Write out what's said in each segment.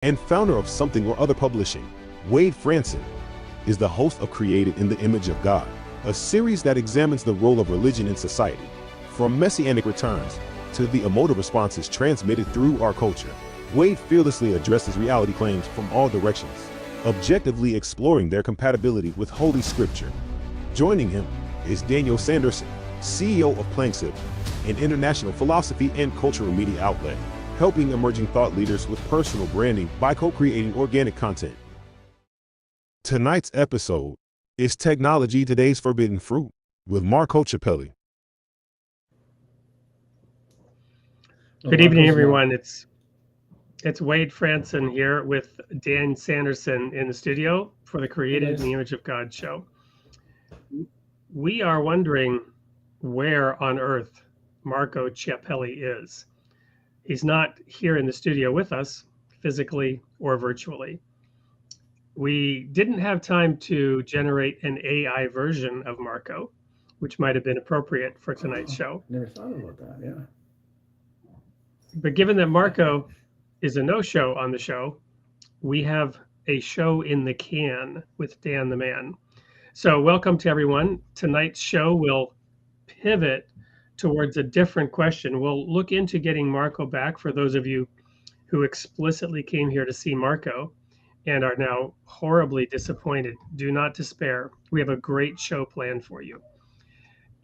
and founder of Something or Other Publishing, Wade Franson, is the host of Created in the Image of God, a series that examines the role of religion in society, from messianic returns to the emotive responses transmitted through our culture. Wade fearlessly addresses reality claims from all directions, objectively exploring their compatibility with Holy Scripture. Joining him is Daniel Sanderson, CEO of Planksip, an international philosophy and cultural media outlet, helping emerging thought leaders with personal branding by co-creating organic content. Tonight's episode is Technology Today's Forbidden Fruit with Marco Ciapelli. Good evening, everyone. It's Wade Franson here with Dan Sanderson in the studio for the Created in the Image of God show. We are wondering where on earth Marco Ciapelli is. He's not here in the studio with us, physically or virtually. We didn't have time to generate an AI version of Marco, which might have been appropriate for tonight's show. Never thought about that, yeah. But given that Marco is a no-show on the show, we have a show in the can with Dan the Man. So welcome to everyone. Tonight's show will pivot towards a different question. We'll look into getting Marco back for those of you who explicitly came here to see Marco and are now horribly disappointed. Do not despair. We have a great show planned for you.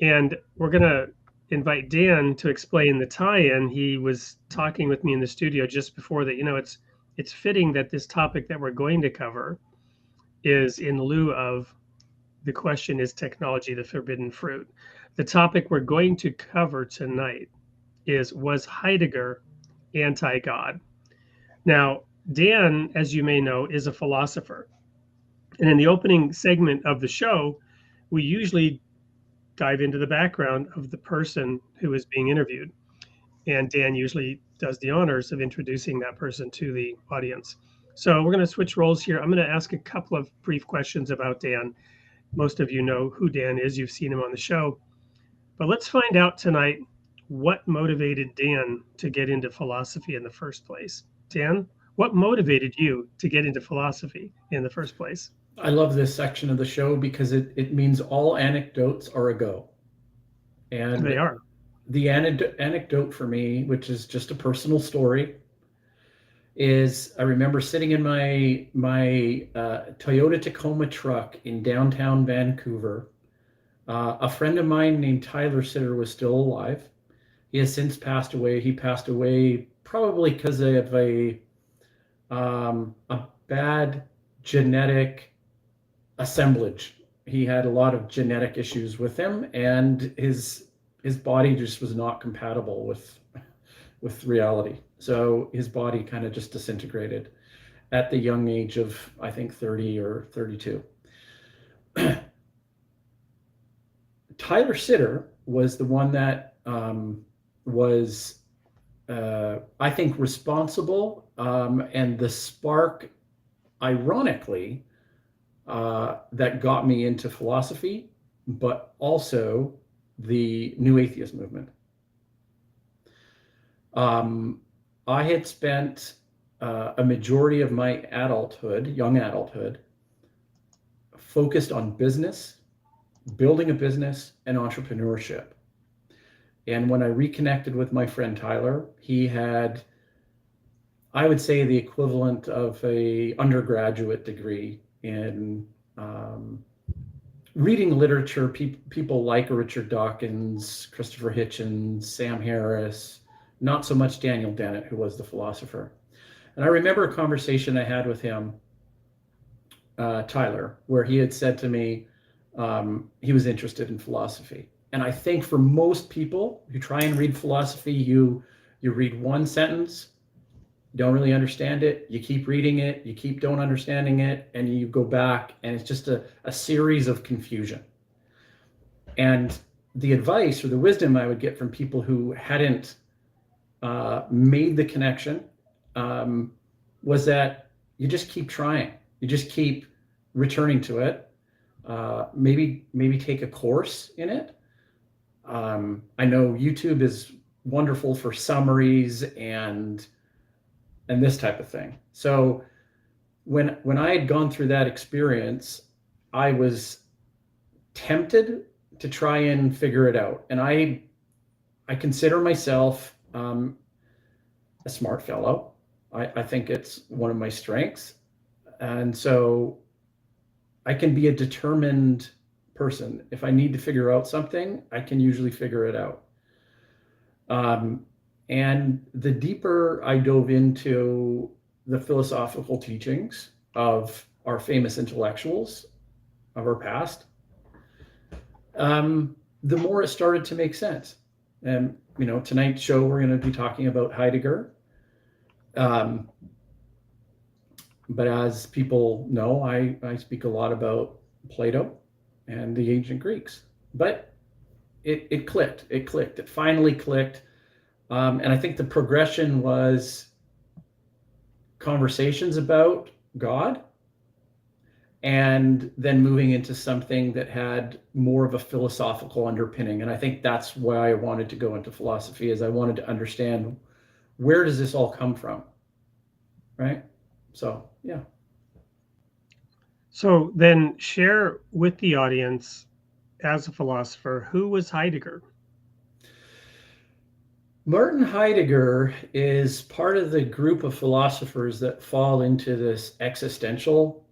And we're going to invite Dan to explain the tie-in. He was talking with me in the studio just before that. It's fitting that this topic that we're going to cover is in lieu of the question, is technology the forbidden fruit? The topic we're going to cover tonight is, was Heidegger anti-God? Now, Dan, as you may know, is a philosopher. And in the opening segment of the show, we usually dive into the background of the person who is being interviewed. And Dan usually does the honors of introducing that person to the audience. So we're going to switch roles here. I'm going to ask a couple of brief questions about Dan. Most of you know who Dan is. You've seen him on the show. But let's find out tonight what motivated Dan to get into philosophy in the first place. Dan, what motivated you to get into philosophy in the first place? I love this section of the show because it means all anecdotes are a go. And they are. The anecdote for me, which is just a personal story, is I remember sitting in my Toyota Tacoma truck in downtown Vancouver. A friend of mine named Tyler Sitter was still alive. He has since passed away. He passed away probably because of a bad genetic assemblage. He had a lot of genetic issues with him, and his body just was not compatible with reality. So his body kind of just disintegrated at the young age of, I think, 30 or 32. Tyler Sitter was the one that was, I think, responsible, and the spark, ironically, that got me into philosophy, but also the New Atheist movement. I had spent a majority of my young adulthood, focused on business, building a business, and entrepreneurship. And when I reconnected with my friend Tyler, he had, I would say, the equivalent of a undergraduate degree in reading literature, people like Richard Dawkins, Christopher Hitchens, Sam Harris, not so much Daniel Dennett, who was the philosopher. And I remember a conversation I had with him, Tyler, where he had said to me he was interested in philosophy. And I think for most people who try and read philosophy, you read one sentence, don't really understand it, you keep reading it, you keep don't understanding it, and you go back, and it's just a series of confusion. And the advice or the wisdom I would get from people who hadn't made the connection was that you just keep trying, you just keep returning to it, maybe take a course in it. I know YouTube is wonderful for summaries and and this type of thing. So when I had gone through that experience, I was tempted to try and figure it out. And I consider myself a smart fellow. I think it's one of my strengths. And so I can be a determined person. If I need to figure out something, I can usually figure it out. And the deeper I dove into the philosophical teachings of our famous intellectuals of our past, the more it started to make sense. And, tonight's show, we're going to be talking about Heidegger. But as people know, I speak a lot about Plato and the ancient Greeks. But it clicked. It clicked. It finally clicked. And I think the progression was conversations about God, and then moving into something that had more of a philosophical underpinning. And I think that's why I wanted to go into philosophy, is I wanted to understand, where does this all come from, right? So, yeah. So then share with the audience, as a philosopher, who was Heidegger? Martin Heidegger is part of the group of philosophers that fall into this existential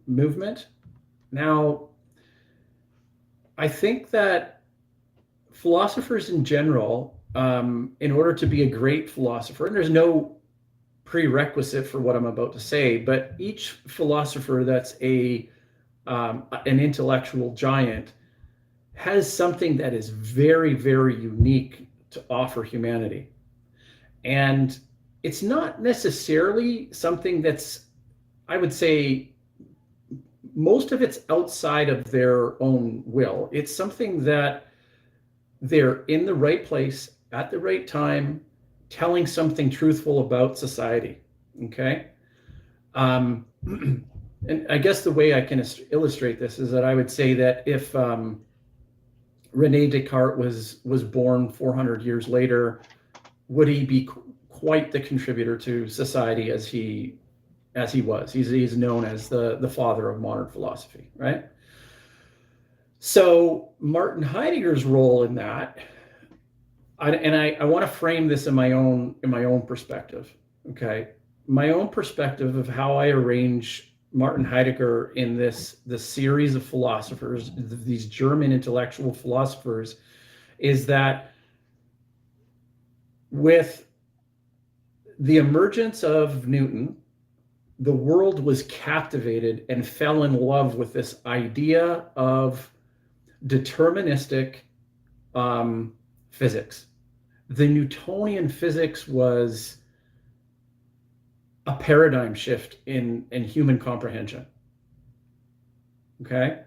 movement. Now, I think that philosophers in general, in order to be a great philosopher, and there's no prerequisite for what I'm about to say, but each philosopher that's an intellectual giant has something that is very, very unique to offer humanity. And it's not necessarily something that's, I would say, most of it's outside of their own will. It's something that they're in the right place at the right time, telling something truthful about society. Okay. And I guess the way I can illustrate this is that I would say that if René Descartes was born 400 years later, would he be quite the contributor to society as he was? He's known as the father of modern philosophy, right? So Martin Heidegger's role in that, I want to frame this in my own perspective. Okay, my own perspective of how I arrange Martin Heidegger in this series of philosophers, these German intellectual philosophers, is that with the emergence of Newton, the world was captivated and fell in love with this idea of deterministic physics. The Newtonian physics was a paradigm shift in human comprehension. Okay.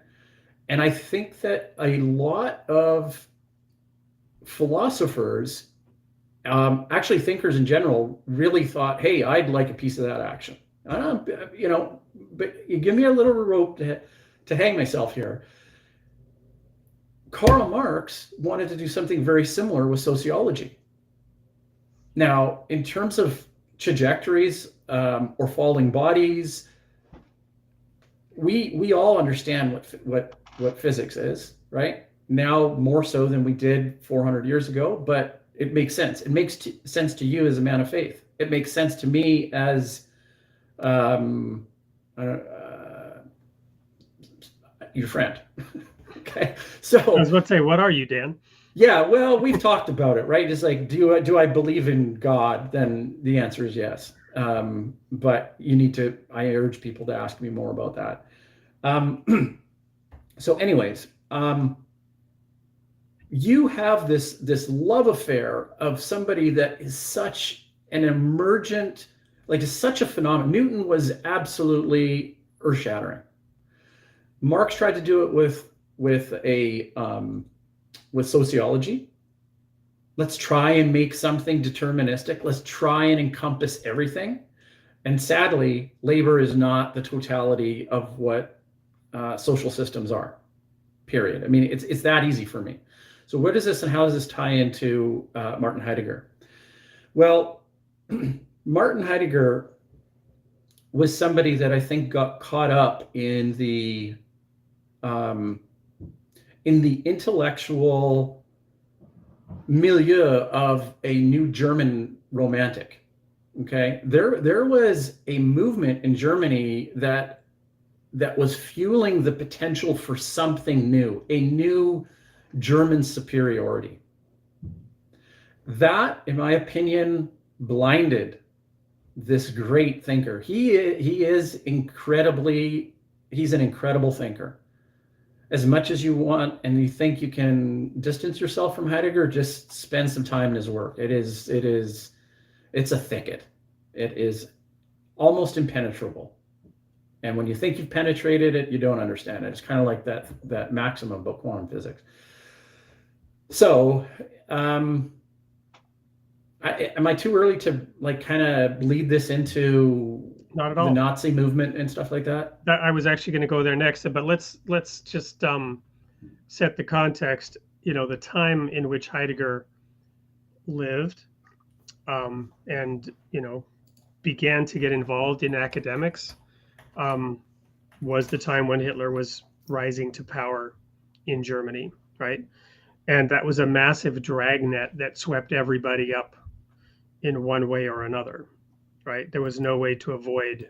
And I think that a lot of philosophers, actually thinkers in general, really thought, hey, I'd like a piece of that action. But you give me a little rope to hang myself here. Karl Marx wanted to do something very similar with sociology. Now, in terms of trajectories or falling bodies, we all understand what physics is, right? Now more so than we did 400 years ago, but it makes sense. It makes sense to you as a man of faith. It makes sense to me as your friend. Okay, so I was about to say, what are you, Dan? Yeah, well, we've talked about it, right? It's like, do I believe in God? Then the answer is yes. But I urge people to ask me more about that. So anyways, you have this love affair of somebody that is such an emergent, like is such a phenomenon. Newton was absolutely earth-shattering. Marx tried to do it with sociology. Let's try and make something deterministic. Let's try and encompass everything. And sadly, labor is not the totality of what social systems are, period. I mean, it's that easy for me. So where does this and how does this tie into Martin Heidegger? Well, Martin Heidegger was somebody that I think got caught up in the intellectual milieu of a new German romantic. Okay, there was a movement in Germany that was fueling the potential for something new, a new German superiority. That, in my opinion, blinded this great thinker. He's an incredible thinker. As much as you want and you think you can distance yourself from Heidegger, just spend some time in his work. It's a thicket. It is almost impenetrable. And when you think you've penetrated it, you don't understand it. It's kind of like that maxim about quantum physics. So, am I too early to like kind of lead this into Not at all. the Nazi movement and stuff like that? I was actually going to go there next, but let's just set the context. You know, the time in which Heidegger lived, and began to get involved in academics, was the time when Hitler was rising to power in Germany, right? And that was a massive dragnet that swept everybody up in one way or another, right? There was no way to avoid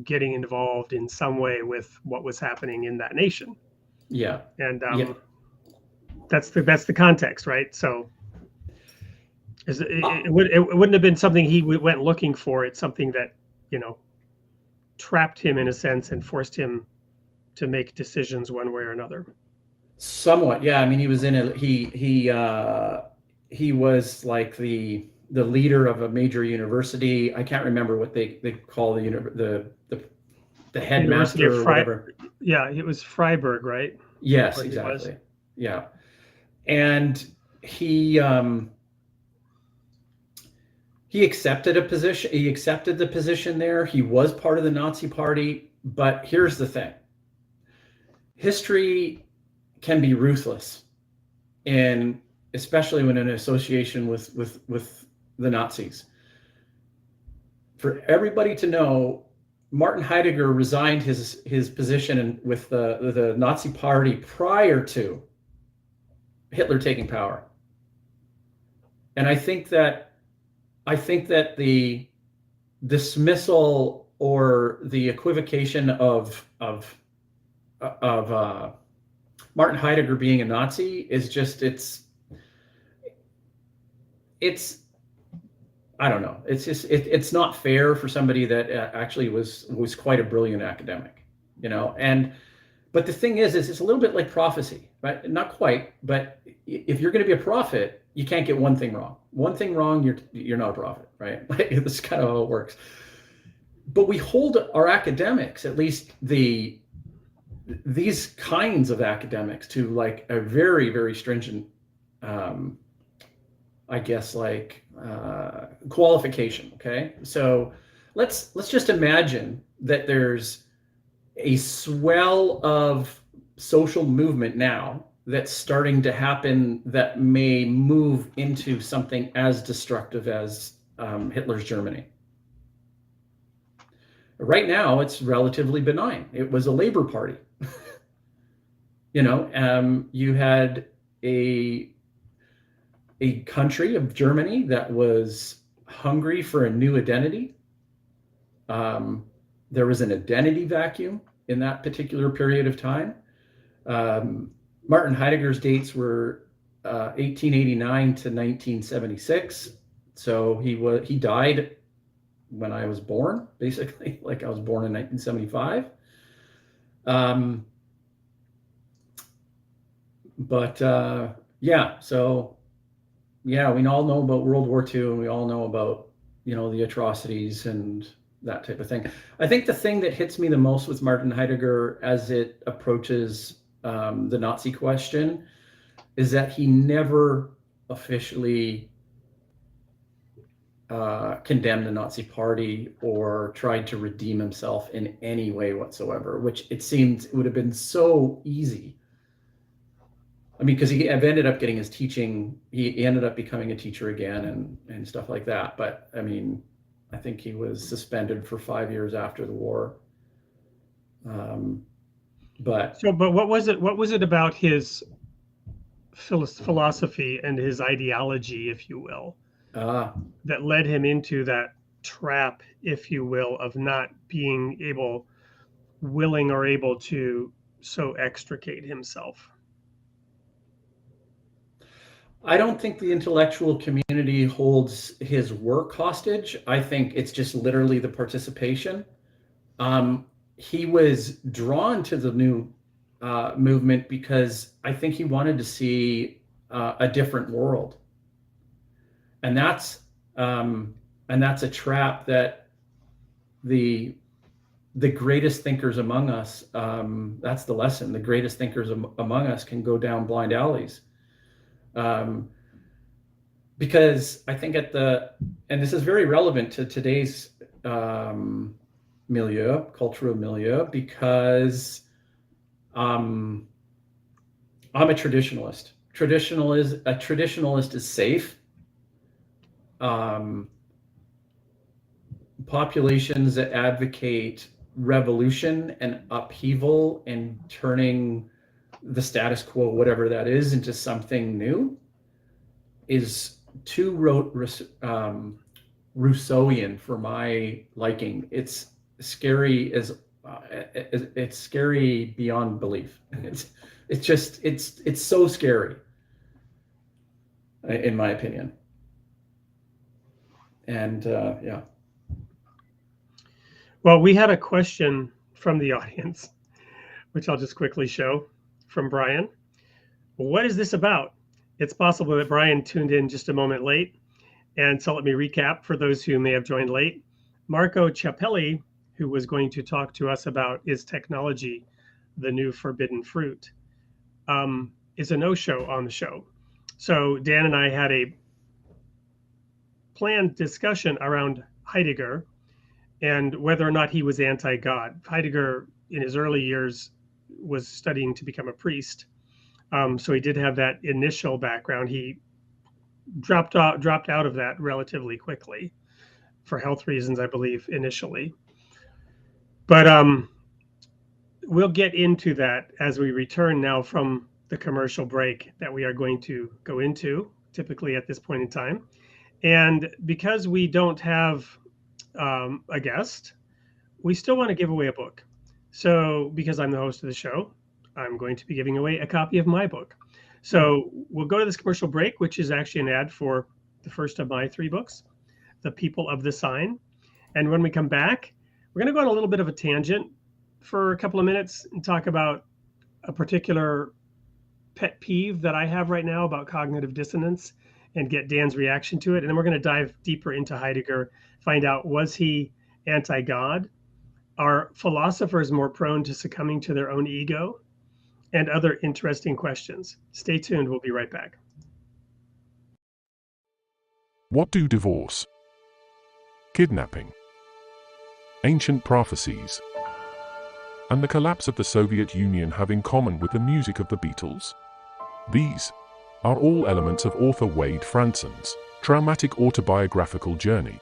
getting involved in some way with what was happening in that nation. Yeah. And that's the context, right? So it wouldn't have been something he went looking for. It's something that, trapped him in a sense and forced him to make decisions one way or another. Somewhat, yeah. I mean, he was he was like the leader of a major university. I can't remember what they call the headmaster or whatever. Yeah, it was Freiburg, right? Yes, exactly. Yeah, and he accepted a position. He accepted the position there. He was part of the Nazi Party. But here's the thing: history can be ruthless, and especially when in association with the Nazis. For everybody to know, Martin Heidegger resigned his position with the Nazi Party prior to Hitler taking power. And I think that the dismissal or the equivocation of Martin Heidegger being a Nazi is just it's I don't know. It's just it's not fair for somebody that actually was quite a brilliant academic, but the thing is it's a little bit like prophecy, right? Not quite, but if you're going to be a prophet, you can't get one thing wrong. One thing wrong, you're not a prophet, right? Like, that's kind of how it works. But we hold our academics, at least these kinds of academics, to like a very, very stringent qualification. Okay, so let's just imagine that there's a swell of social movement now that's starting to happen that may move into something as destructive as Hitler's Germany. Right now, it's relatively benign. It was a labor party. You had a country of Germany that was hungry for a new identity. There was an identity vacuum in that particular period of time. Martin Heidegger's dates were 1889 to 1976. So he died when I was born, basically, like I was born in 1975. We all know about World War II, and we all know about, the atrocities and that type of thing. I think the thing that hits me the most with Martin Heidegger as it approaches the Nazi question is that he never officially condemned the Nazi Party or tried to redeem himself in any way whatsoever, which it seemed would have been so easy. I mean, because he ended up getting his teaching, he ended up becoming a teacher again and stuff like that. But I mean, I think he was suspended for 5 years after the war. But what was it? What was it about his philosophy and his ideology, if you will, that led him into that trap, if you will, of not being willing or able to so extricate himself? I don't think the intellectual community holds his work hostage. I think it's just literally the participation. He was drawn to the new movement because I think he wanted to see a different world, and that's a trap that the greatest thinkers among us. That's the lesson. The greatest thinkers among us can go down blind alleys. Because I think and this is very relevant to today's cultural milieu, because I'm a traditionalist. A traditionalist is safe. Populations that advocate revolution and upheaval and turning the status quo, whatever that is, into something new, is too Rousseauian for my liking. It's scary it's scary beyond belief. It's so scary, in my opinion. And yeah. Well, we had a question from the audience, which I'll just quickly show, from Brian. What is this about? It's possible that Brian tuned in just a moment late. And so let me recap for those who may have joined late. Marco Ciapelli, who was going to talk to us about is technology the new forbidden fruit, is a no-show on the show. So Dan and I had a planned discussion around Heidegger and whether or not he was anti-God. Heidegger, in his early years, was studying to become a priest. So he did have that initial background. He dropped out of that relatively quickly for health reasons, I believe, initially. But we'll get into that as we return now from the commercial break that we are going to go into, typically at this point in time. And because we don't have a guest, we still want to give away a book. So because I'm the host of the show, I'm going to be giving away a copy of my book. So we'll go to this commercial break, which is actually an ad for the first of my 3 books, The People of the Sign. And when we come back, we're going to go on a little bit of a tangent for a couple of minutes and talk about a particular pet peeve that I have right now about cognitive dissonance and get Dan's reaction to it. And then we're going to dive deeper into Heidegger, find out, was he anti-God? Are philosophers more prone to succumbing to their own ego? And other interesting questions. Stay tuned. We'll be right back. What do divorce, kidnapping, ancient prophecies, and the collapse of the Soviet Union have in common with the music of the Beatles? These are all elements of author Wade Franson's traumatic autobiographical journey,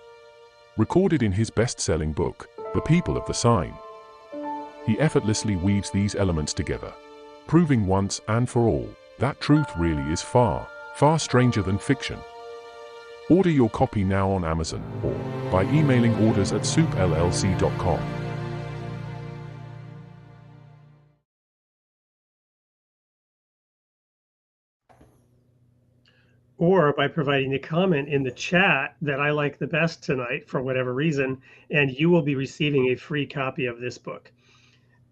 recorded in his best-selling book, The People of the Sign. He effortlessly weaves these elements together, proving once and for all that truth really is far, far stranger than fiction. Order your copy now on Amazon or by emailing orders@soupllc.com. Or by providing a comment in the chat that I like the best tonight for whatever reason, and you will be receiving a free copy of this book.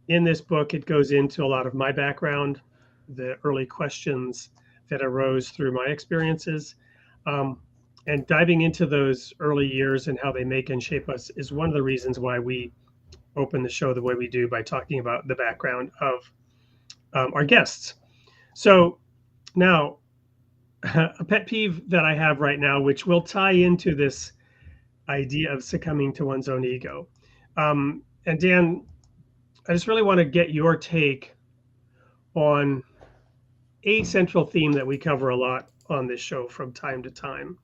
In this book, it goes into a lot of my background, the early questions that arose through my experiences, and diving into those early years and how they make and shape us is one of the reasons why we open the show the way we do, by talking about the background of our guests. So now, a pet peeve that I have right now, which will tie into this idea of succumbing to one's own ego. And Dan, I just really want to get your take on a central theme that we cover a lot on this show from time to time.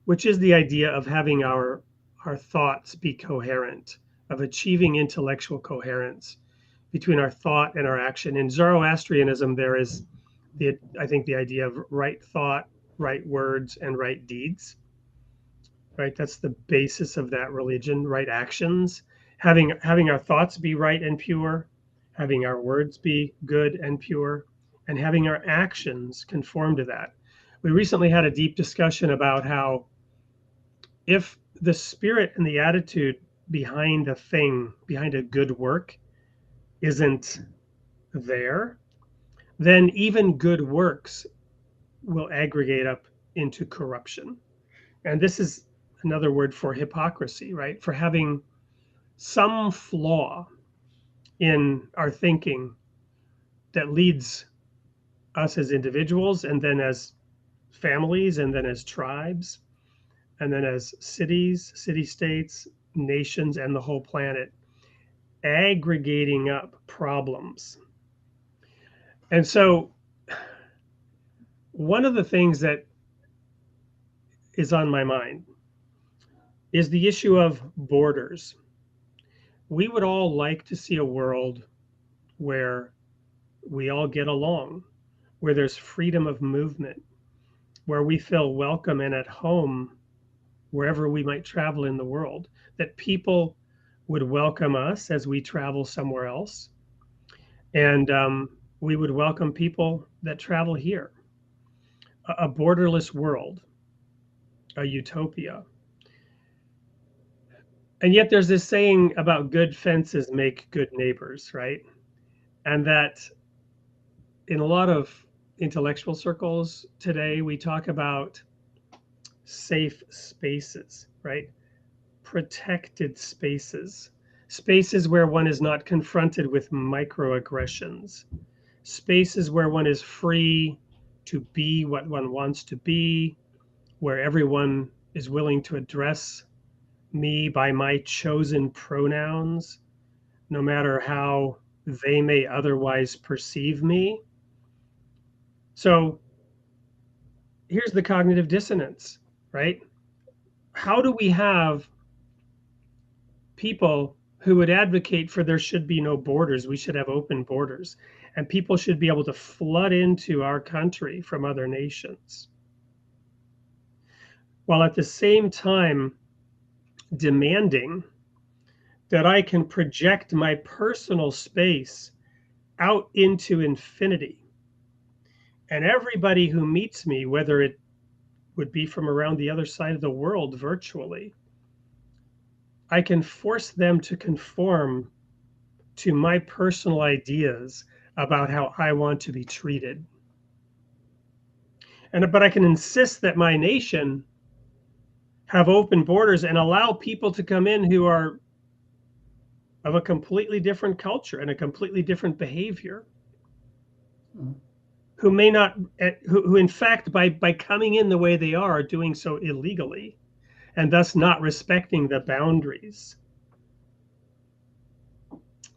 which is the idea of having our thoughts be coherent, of achieving intellectual coherence between our thought and our action. In Zoroastrianism, there is I think the idea of right thought, right words, and right deeds. Right, that's the basis of that religion. Right actions, having our thoughts be right and pure, having our words be good and pure, and having our actions conform to that. We recently had a deep discussion about how if the spirit and the attitude behind a thing, behind a good work, isn't there, then even good works will aggregate up into corruption. And this is another word for hypocrisy, right? For having some flaw in our thinking that leads us as individuals, and then as families, and then as tribes, and then as cities, city-states, nations, and the whole planet, aggregating up problems. And so one of the things that is on my mind is the issue of borders. We would all like to see a world where we all get along, where there's freedom of movement, where we feel welcome and at home wherever we might travel in the world, that people would welcome us as we travel somewhere else. And we would welcome people that travel here. A borderless world, a utopia. And yet there's this saying about good fences make good neighbors, right? And that in a lot of intellectual circles today, we talk about safe spaces, right? Protected spaces, spaces where one is not confronted with microaggressions, spaces where one is free to be what one wants to be, where everyone is willing to address me by my chosen pronouns, no matter how they may otherwise perceive me. So here's the cognitive dissonance, right? How do we have people who would advocate for there should be no borders, we should have open borders, and people should be able to flood into our country from other nations, while at the same time demanding that I can project my personal space out into infinity? And everybody who meets me, whether it would be from around the other side of the world virtually, I can force them to conform to my personal ideas about how I want to be treated. But I can insist that my nation have open borders and allow people to come in who are of a completely different culture and a completely different behavior, who may not, who in fact, by coming in the way they are doing so illegally, and thus not respecting the boundaries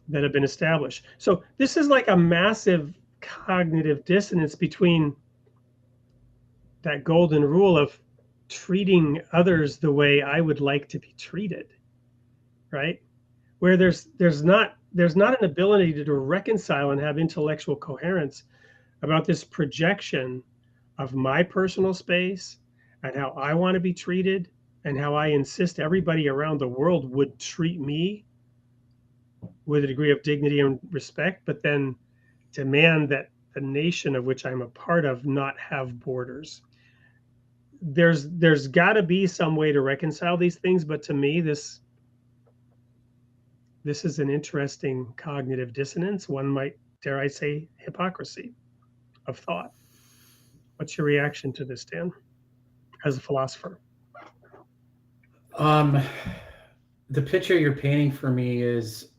that have been established. So this is like a massive cognitive dissonance between that golden rule of treating others the way I would like to be treated, right? Where there's not an ability to reconcile and have intellectual coherence about this projection of my personal space and how I want to be treated and how I insist everybody around the world would treat me with a degree of dignity and respect, but then demand that the nation of which I'm a part of not have borders. There's got to be some way to reconcile these things, but to me, this is an interesting cognitive dissonance. One might, dare I say, hypocrisy of thought. What's your reaction to this, Dan, as a philosopher? The picture you're painting for me is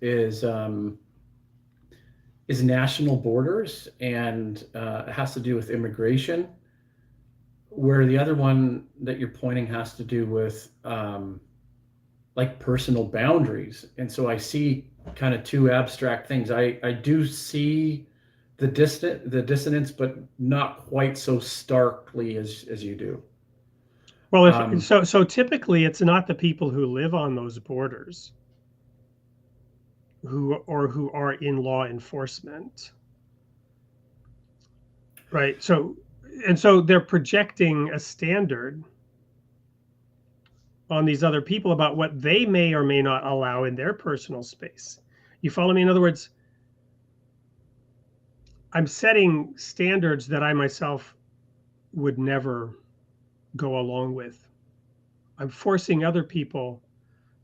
national borders, and it has to do with immigration, where the other one that you're pointing has to do with like personal boundaries. And so I see kind of two abstract things. I do see the dissonance, but not quite so starkly as you do. Well, if so typically it's not the people who live on those borders who are in law enforcement, right? So they're projecting a standard on these other people about what they may or may not allow in their personal space. You follow me? In other words, I'm setting standards that I myself would never go along with. I'm forcing other people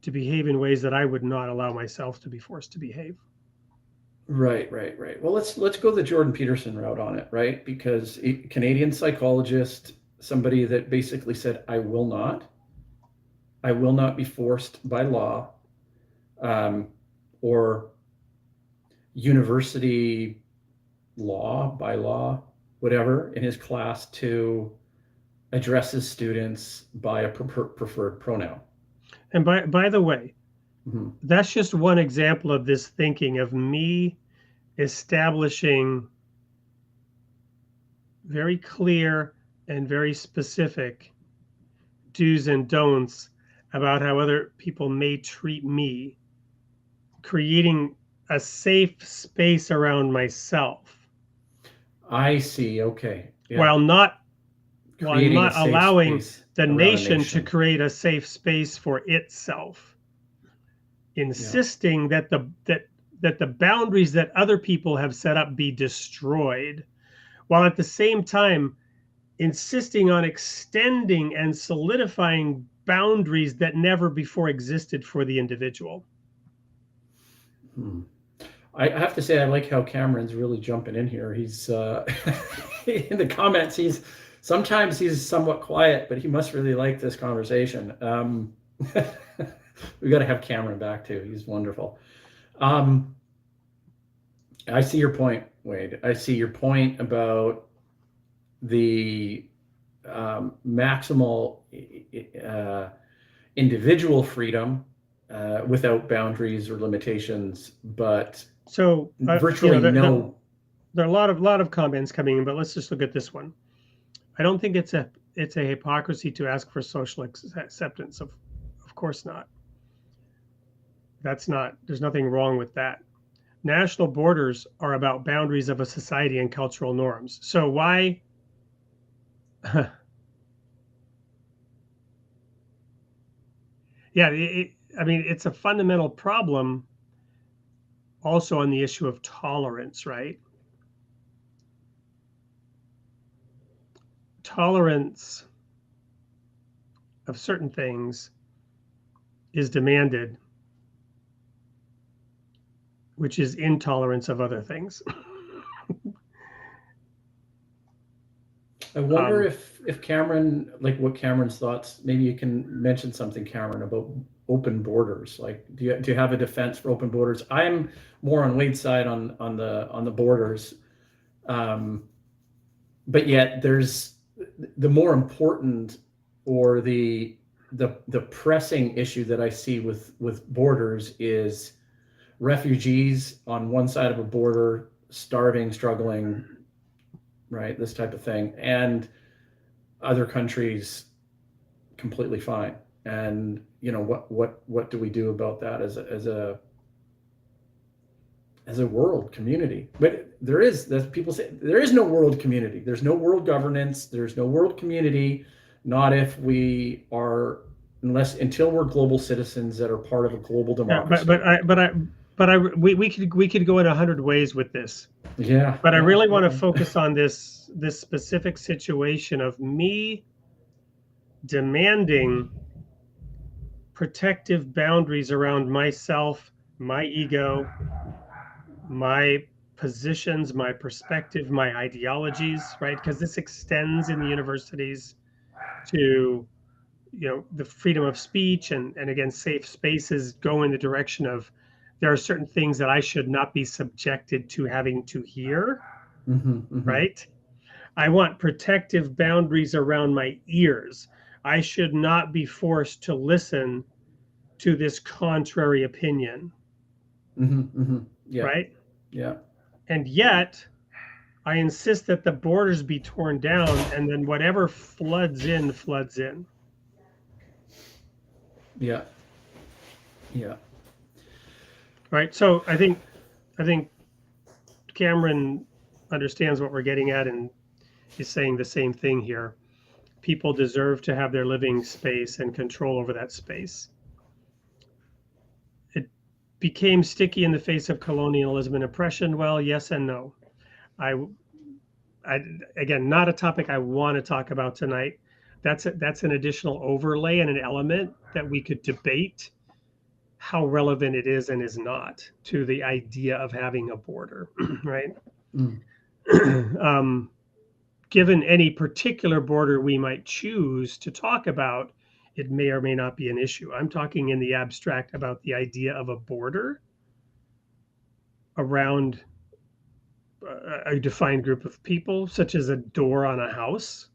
to behave in ways that I would not allow myself to be forced to behave. Right. Well, let's go the Jordan Peterson route on it, right? Because a Canadian psychologist, somebody that basically said, I will not be forced by law, or university law, by law, whatever, in his class to address his students by a preferred pronoun. And by the way, that's just one example of this thinking of me establishing very clear and very specific do's and don'ts about how other people may treat me, creating a safe space around myself. I see. Okay. Yeah. While not allowing the nation to create a safe space for itself, insisting that the boundaries that other people have set up be destroyed, while at the same time insisting on extending and solidifying boundaries that never before existed for the individual. I have to say, I like how Cameron's really jumping in here. He's in the comments. Sometimes he's somewhat quiet, but he must really like this conversation. We got to have Cameron back too. He's wonderful. I see your point, Wade. I see your point about the maximal individual freedom without boundaries or limitations, but virtually no. There are a lot of comments coming in, but let's just look at this one. I don't think it's a hypocrisy to ask for social acceptance. Of course not. There's nothing wrong with that. National borders are about boundaries of a society and cultural norms. So why? Yeah, it's a fundamental problem also on the issue of tolerance, right? Tolerance of certain things is demanded, which is intolerance of other things. I wonder if Cameron, like what Cameron's thoughts, maybe you can mention something, Cameron, about open borders. Like, do you have a defense for open borders? I'm more on Wade's side on the borders. But yet there's the more important or the pressing issue that I see with borders is refugees on one side of a border, starving, struggling, right? This type of thing, and other countries completely fine. And what do we do about that as a world community? But people say there is no world community. There's no world governance. There's no world community. Not if we are, until we're global citizens that are part of a global democracy. We could go in 100 ways with this. Yeah. But I really want to focus on this specific situation of me demanding protective boundaries around myself, my ego, my positions, my perspective, my ideologies, right? Because this extends in the universities to, the freedom of speech and again, safe spaces go in the direction of there are certain things that I should not be subjected to having to hear, right? I want protective boundaries around my ears. I should not be forced to listen to this contrary opinion, Yeah. right? Yeah. And yet, I insist that the borders be torn down, and then whatever floods in, floods in. Yeah. Yeah. Right. So I think Cameron understands what we're getting at and is saying the same thing here. People deserve to have their living space and control over that space. It became sticky in the face of colonialism and oppression. Well, yes and no. I, again, not a topic I want to talk about tonight. That's an additional overlay and an element that we could debate how relevant it is and is not to the idea of having a border, right? Mm. Given any particular border we might choose to talk about, it may or may not be an issue. I'm talking in the abstract about the idea of a border around a defined group of people, such as a door on a house,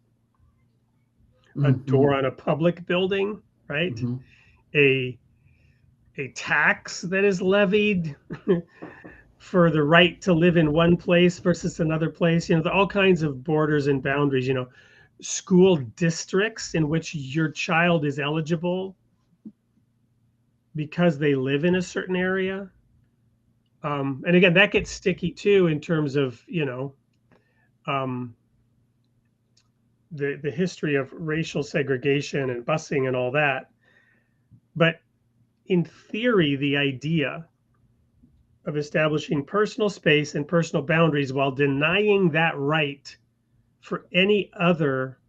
a door on a public building, right? Mm-hmm. A tax that is levied for the right to live in one place versus another place. All kinds of borders and boundaries. School districts in which your child is eligible because they live in a certain area. And again, that gets sticky too in terms of the history of racial segregation and busing and all that. But in theory, the idea of establishing personal space and personal boundaries while denying that right for any other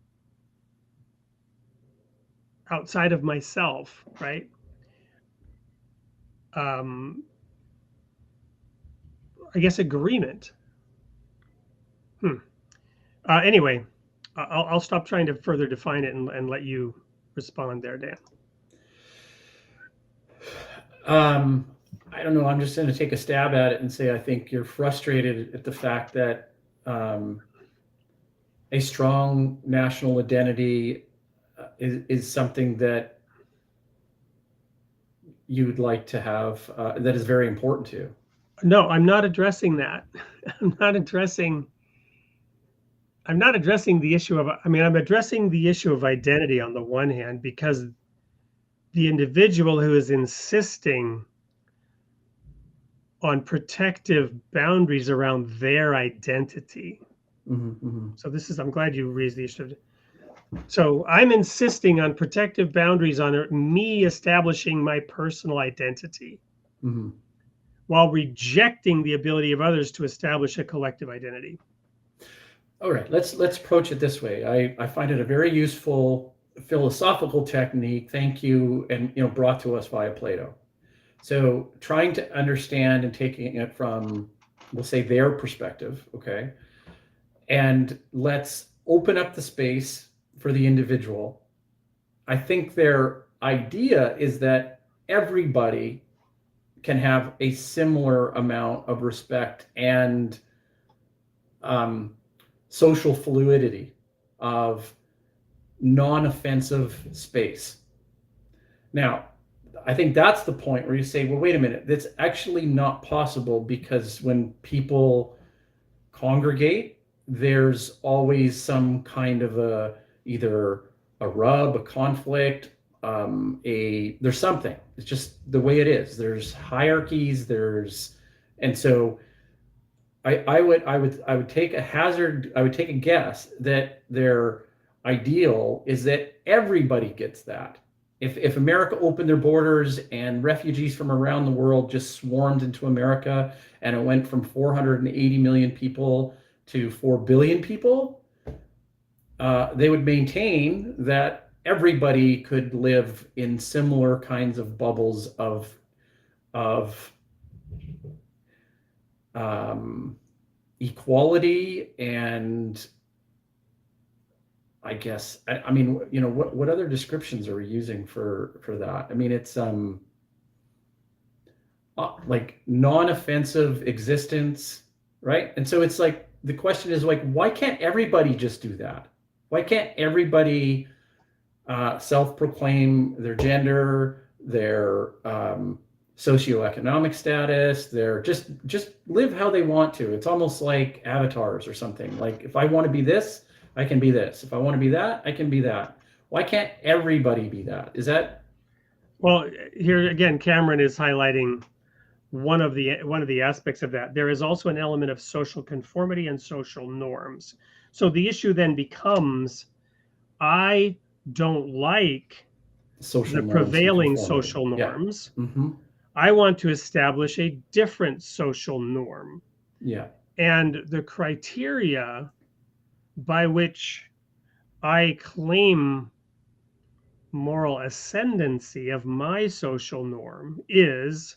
outside of myself, right? I guess agreement. Anyway, I'll stop trying to further define it and let you respond there, Dan. I don't know. I'm just going to take a stab at it and say I think you're frustrated at the fact that a strong national identity is something that you would like to have, that is very important to you. No, I'm not addressing that. I'm not addressing the issue of, I'm addressing the issue of identity on the one hand, because the individual who is insisting on protective boundaries around their identity. Mm-hmm. So I'm glad you raised the issue. So I'm insisting on protective boundaries on me establishing my personal identity, mm-hmm. while rejecting the ability of others to establish a collective identity. All right, let's approach it this way. I find it a very useful philosophical technique. Thank you, and brought to us via Plato. So trying to understand and taking it from, we'll say, their perspective, okay, and let's open up the space for the individual. I think their idea is that everybody can have a similar amount of respect and social fluidity of non-offensive space. Now, I think that's the point where you say, well, wait a minute, that's actually not possible, because when people congregate, there's always some kind of either a rub, a conflict, there's something. It's just the way it is. There's hierarchies, and so I would take a guess that their ideal is that everybody gets that. If America opened their borders and refugees from around the world just swarmed into America, and it went from 480 million people to 4 billion people, they would maintain that everybody could live in similar kinds of bubbles of equality. And I guess, what other descriptions are we using for that? It's like non-offensive existence, right? And so it's like, the question is like, why can't everybody just do that? Why can't everybody self-proclaim their gender, their socioeconomic status, their just live how they want to? It's almost like avatars or something. Like, if I want to be this, I can be this. If I want to be that, I can be that. Why can't everybody be that? Is that? Well, here again, Cameron is highlighting one of the aspects of that. There is also an element of social conformity and social norms. So the issue then becomes, I don't like Social the norms and prevailing conformity. social Yeah. norms. Mm-hmm. I want to establish a different social norm. Yeah. And the criteria by which I claim moral ascendancy of my social norm is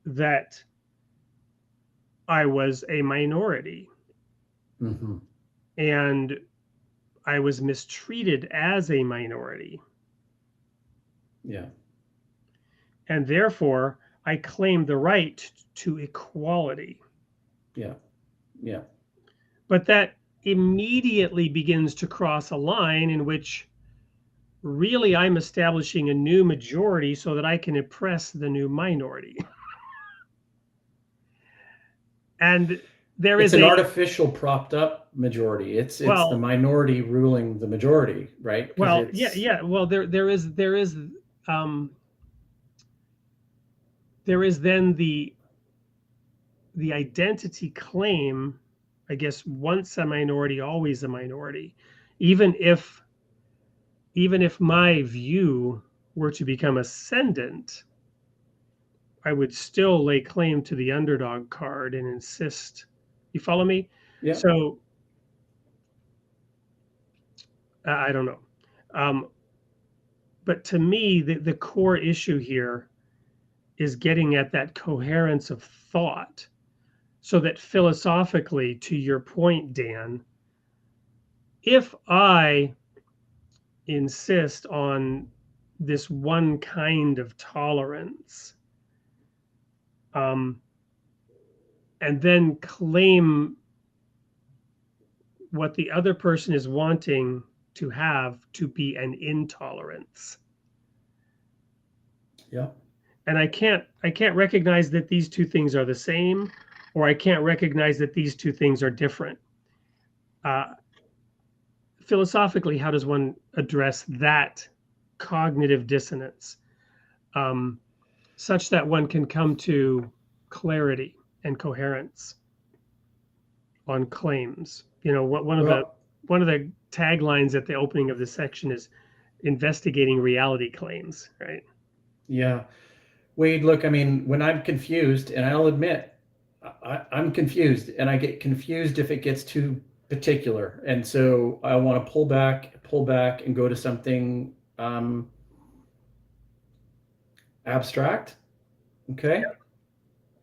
that I was a minority Mm-hmm. and I was mistreated as a minority. Yeah. And therefore, I claim the right to equality. Yeah. Yeah. But that immediately begins to cross a line in which really I'm establishing a new majority so that I can oppress the new minority. And there It's is an a, artificial propped up majority. It's the well, minority ruling the majority, right? Because well, it's yeah. Well, there is then the identity claim, I guess, once a minority, always a minority, even if my view were to become ascendant, I would still lay claim to the underdog card and insist. You follow me? yeah. So I don't know. But to me, the core issue here is getting at that coherence of thought so that philosophically, to your point, Dan, if I insist on this one kind of tolerance, and then claim what the other person is wanting to have to be an intolerance. Yeah. And I can't recognize that these two things are the same, or I can't recognize that these two things are different. Philosophically, how does one address that cognitive dissonance, such that one can come to clarity and coherence on claims? You know, one of the taglines at the opening of this section is investigating reality claims, right? Yeah. Wade, look, I mean, when I'm confused, and I'll admit, I'm confused, and I get confused if it gets too particular. And so I want to pull back, and go to something abstract. Okay. Yeah.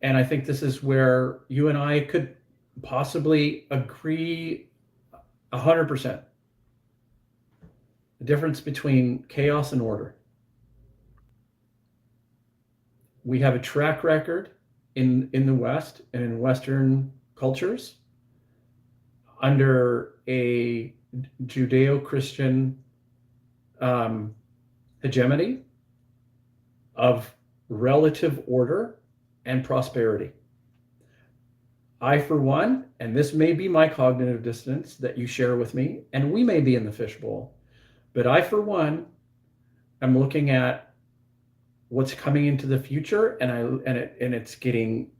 And I think this is where you and I could possibly agree 100%. The difference between chaos and order. We have a track record in the West and in Western cultures under a Judeo-Christian hegemony of relative order and prosperity. I, for one, and this may be my cognitive dissonance that you share with me, and we may be in the fishbowl, but I, for one, am looking at what's coming into the future, and it's getting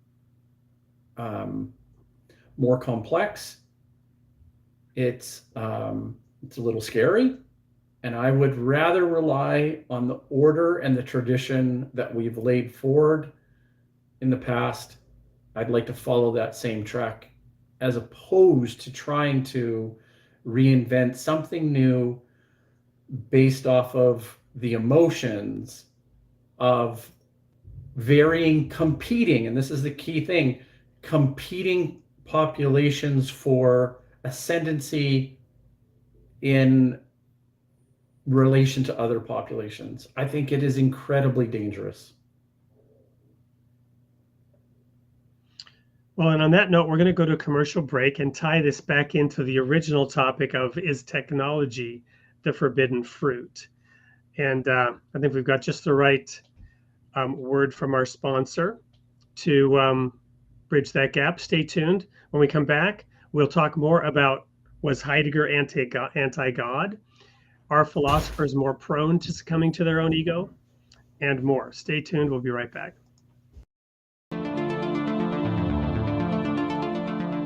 more complex. It's a little scary, and I would rather rely on the order and the tradition that we've laid forward in the past. I'd like to follow that same track, as opposed to trying to reinvent something new based off of the emotions of varying, competing, and this is the key thing, competing populations for ascendancy in relation to other populations. I think it is incredibly dangerous. Well, and on that note, we're going to go to a commercial break and tie this back into the original topic of, is technology the forbidden fruit? And I think we've got just the right word from our sponsor to bridge that gap. Stay tuned. When we come back, we'll talk more about, was Heidegger anti-God? Are philosophers more prone to succumbing to their own ego? and more. Stay tuned. We'll be right back.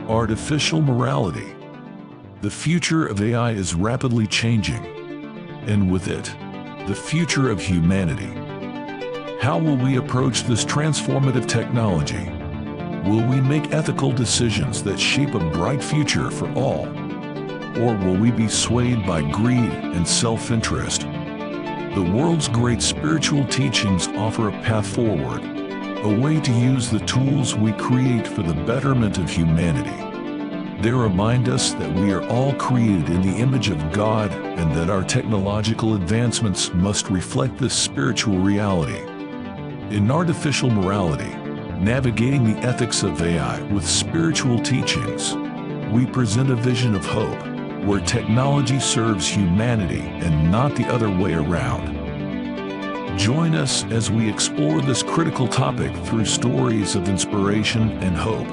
Artificial morality. The future of AI is rapidly changing, and with it, the future of humanity. How will we approach this transformative technology? Will we make ethical decisions that shape a bright future for all? Or will we be swayed by greed and self-interest? The world's great spiritual teachings offer a path forward, a way to use the tools we create for the betterment of humanity. They remind us that we are all created in the image of God and that our technological advancements must reflect this spiritual reality. In Artificial Morality, Navigating the Ethics of AI with Spiritual Teachings, we present a vision of hope, where technology serves humanity and not the other way around. Join us as we explore this critical topic through stories of inspiration and hope.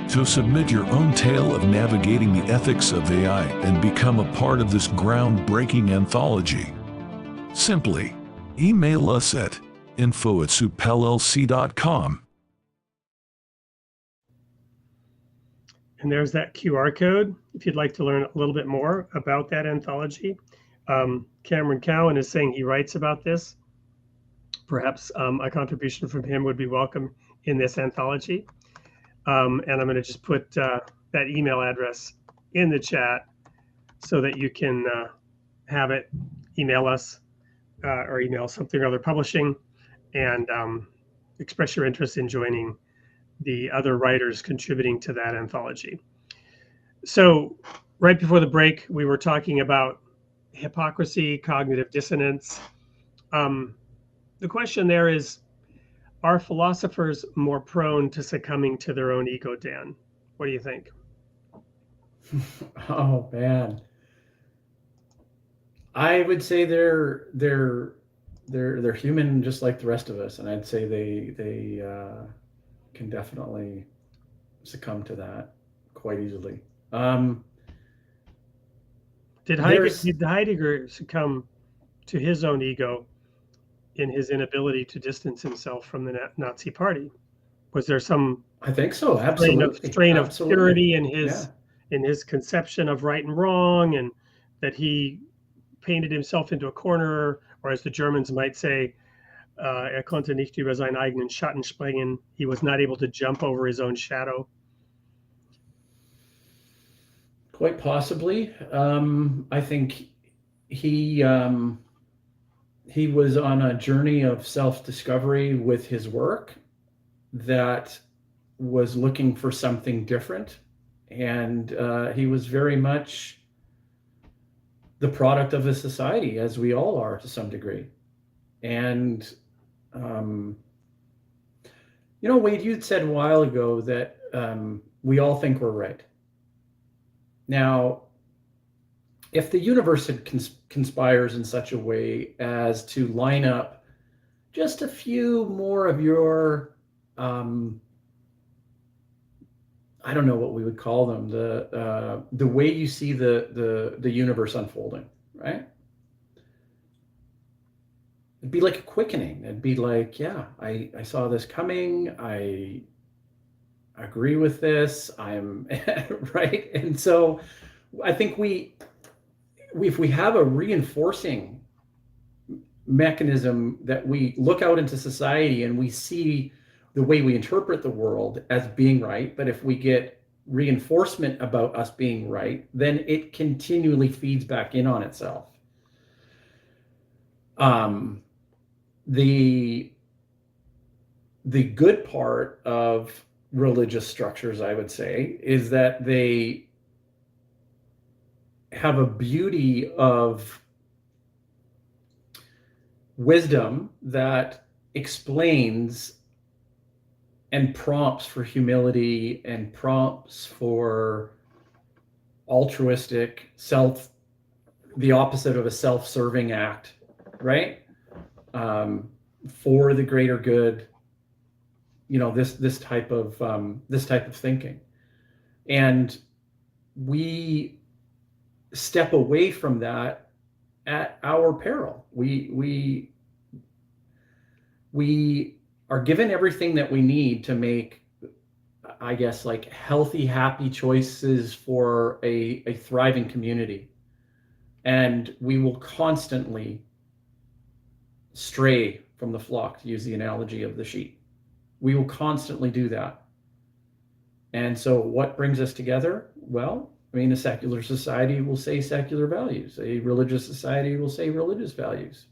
To submit your own tale of navigating the ethics of AI and become a part of this groundbreaking anthology, simply email us at info@supellc.com. And there's that QR code if you'd like to learn a little bit more about that anthology. Cameron Cowan is saying he writes about this. Perhaps a contribution from him would be welcome in this anthology. And I'm going to just put that email address in the chat so that you can have it, email us or email Something or Other Publishing, and express your interest in joining the other writers contributing to that anthology. So right before the break, we were talking about hypocrisy, cognitive dissonance. The question there is, are philosophers more prone to succumbing to their own ego, Dan? What do you think? Oh man, I would say they're human just like the rest of us, and I'd say they can definitely succumb to that quite easily. Did Heidegger succumb to his own ego in his inability to distance himself from the Nazi Party? Was there some I think so, absolutely. strain of Absolutely. purity in his conception of right and wrong, and that he painted himself into a corner, or as the Germans might say, konnte nicht über seinen eigenen Schatten springen. He was not able to jump over his own shadow. Quite possibly. I think he was on a journey of self-discovery with his work that was looking for something different. And he was very much the product of a society, as we all are to some degree. And, Wade, you'd said a while ago that we all think we're right. Now, if the universe conspires in such a way as to line up just a few more of your, I don't know what we would call them, the way you see the universe unfolding, right? It'd be like a quickening. It'd be like, yeah, I saw this coming. I agree with this. I'm right. And so I think if we have a reinforcing mechanism that we look out into society and we see the way we interpret the world as being right, but if we get reinforcement about us being right, then it continually feeds back in on itself. The good part of religious structures, I would say, is that they have a beauty of wisdom that explains and prompts for humility and prompts for altruistic the opposite of a self-serving act, right? For the greater good, this type of thinking. And we step away from that at our peril. We we are given everything that we need to make, I guess, like healthy, happy choices for a thriving community. And we will constantly stray from the flock, to use the analogy of the sheep. We will constantly do that. And so what brings us together? Well, I mean, a secular society will say secular values. A religious society will say religious values.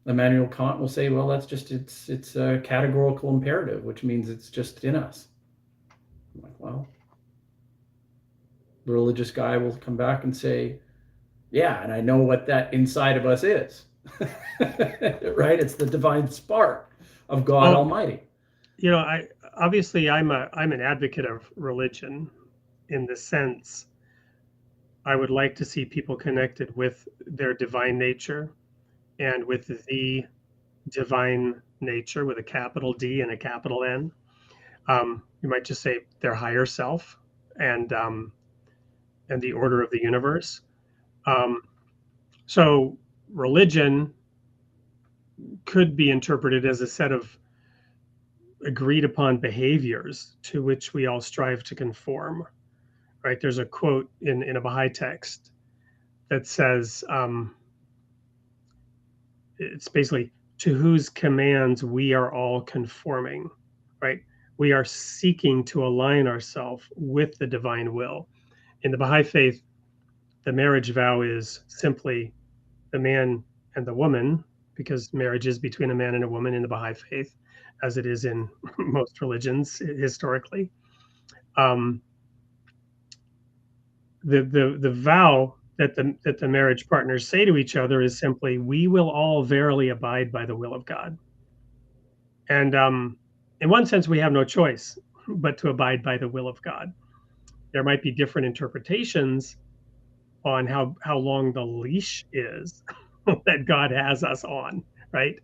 Immanuel Kant will say, well, that's just, it's a categorical imperative, which means it's just in us. I'm like, well, the religious guy will come back and say, yeah, and I know what that inside of us is. Right? It's the divine spark of God Almighty. You know, I'm an advocate of religion in the sense I would like to see people connected with their divine nature and with the divine nature with a capital D and a capital N. You might just say their higher self and the order of the universe. So religion could be interpreted as a set of agreed upon behaviors to which we all strive to conform, right? There's a quote in a Baha'i text that says, it's basically, to whose commands we are all conforming, right? We are seeking to align ourselves with the divine will. In the Baha'i faith, the marriage vow is simply the man and the woman, because marriage is between a man and a woman in the Baha'i faith, as it is in most religions historically. The vow that the marriage partners say to each other is simply, we will all verily abide by the will of God. And in one sense, we have no choice but to abide by the will of God. There might be different interpretations on how long the leash is that God has us on, right?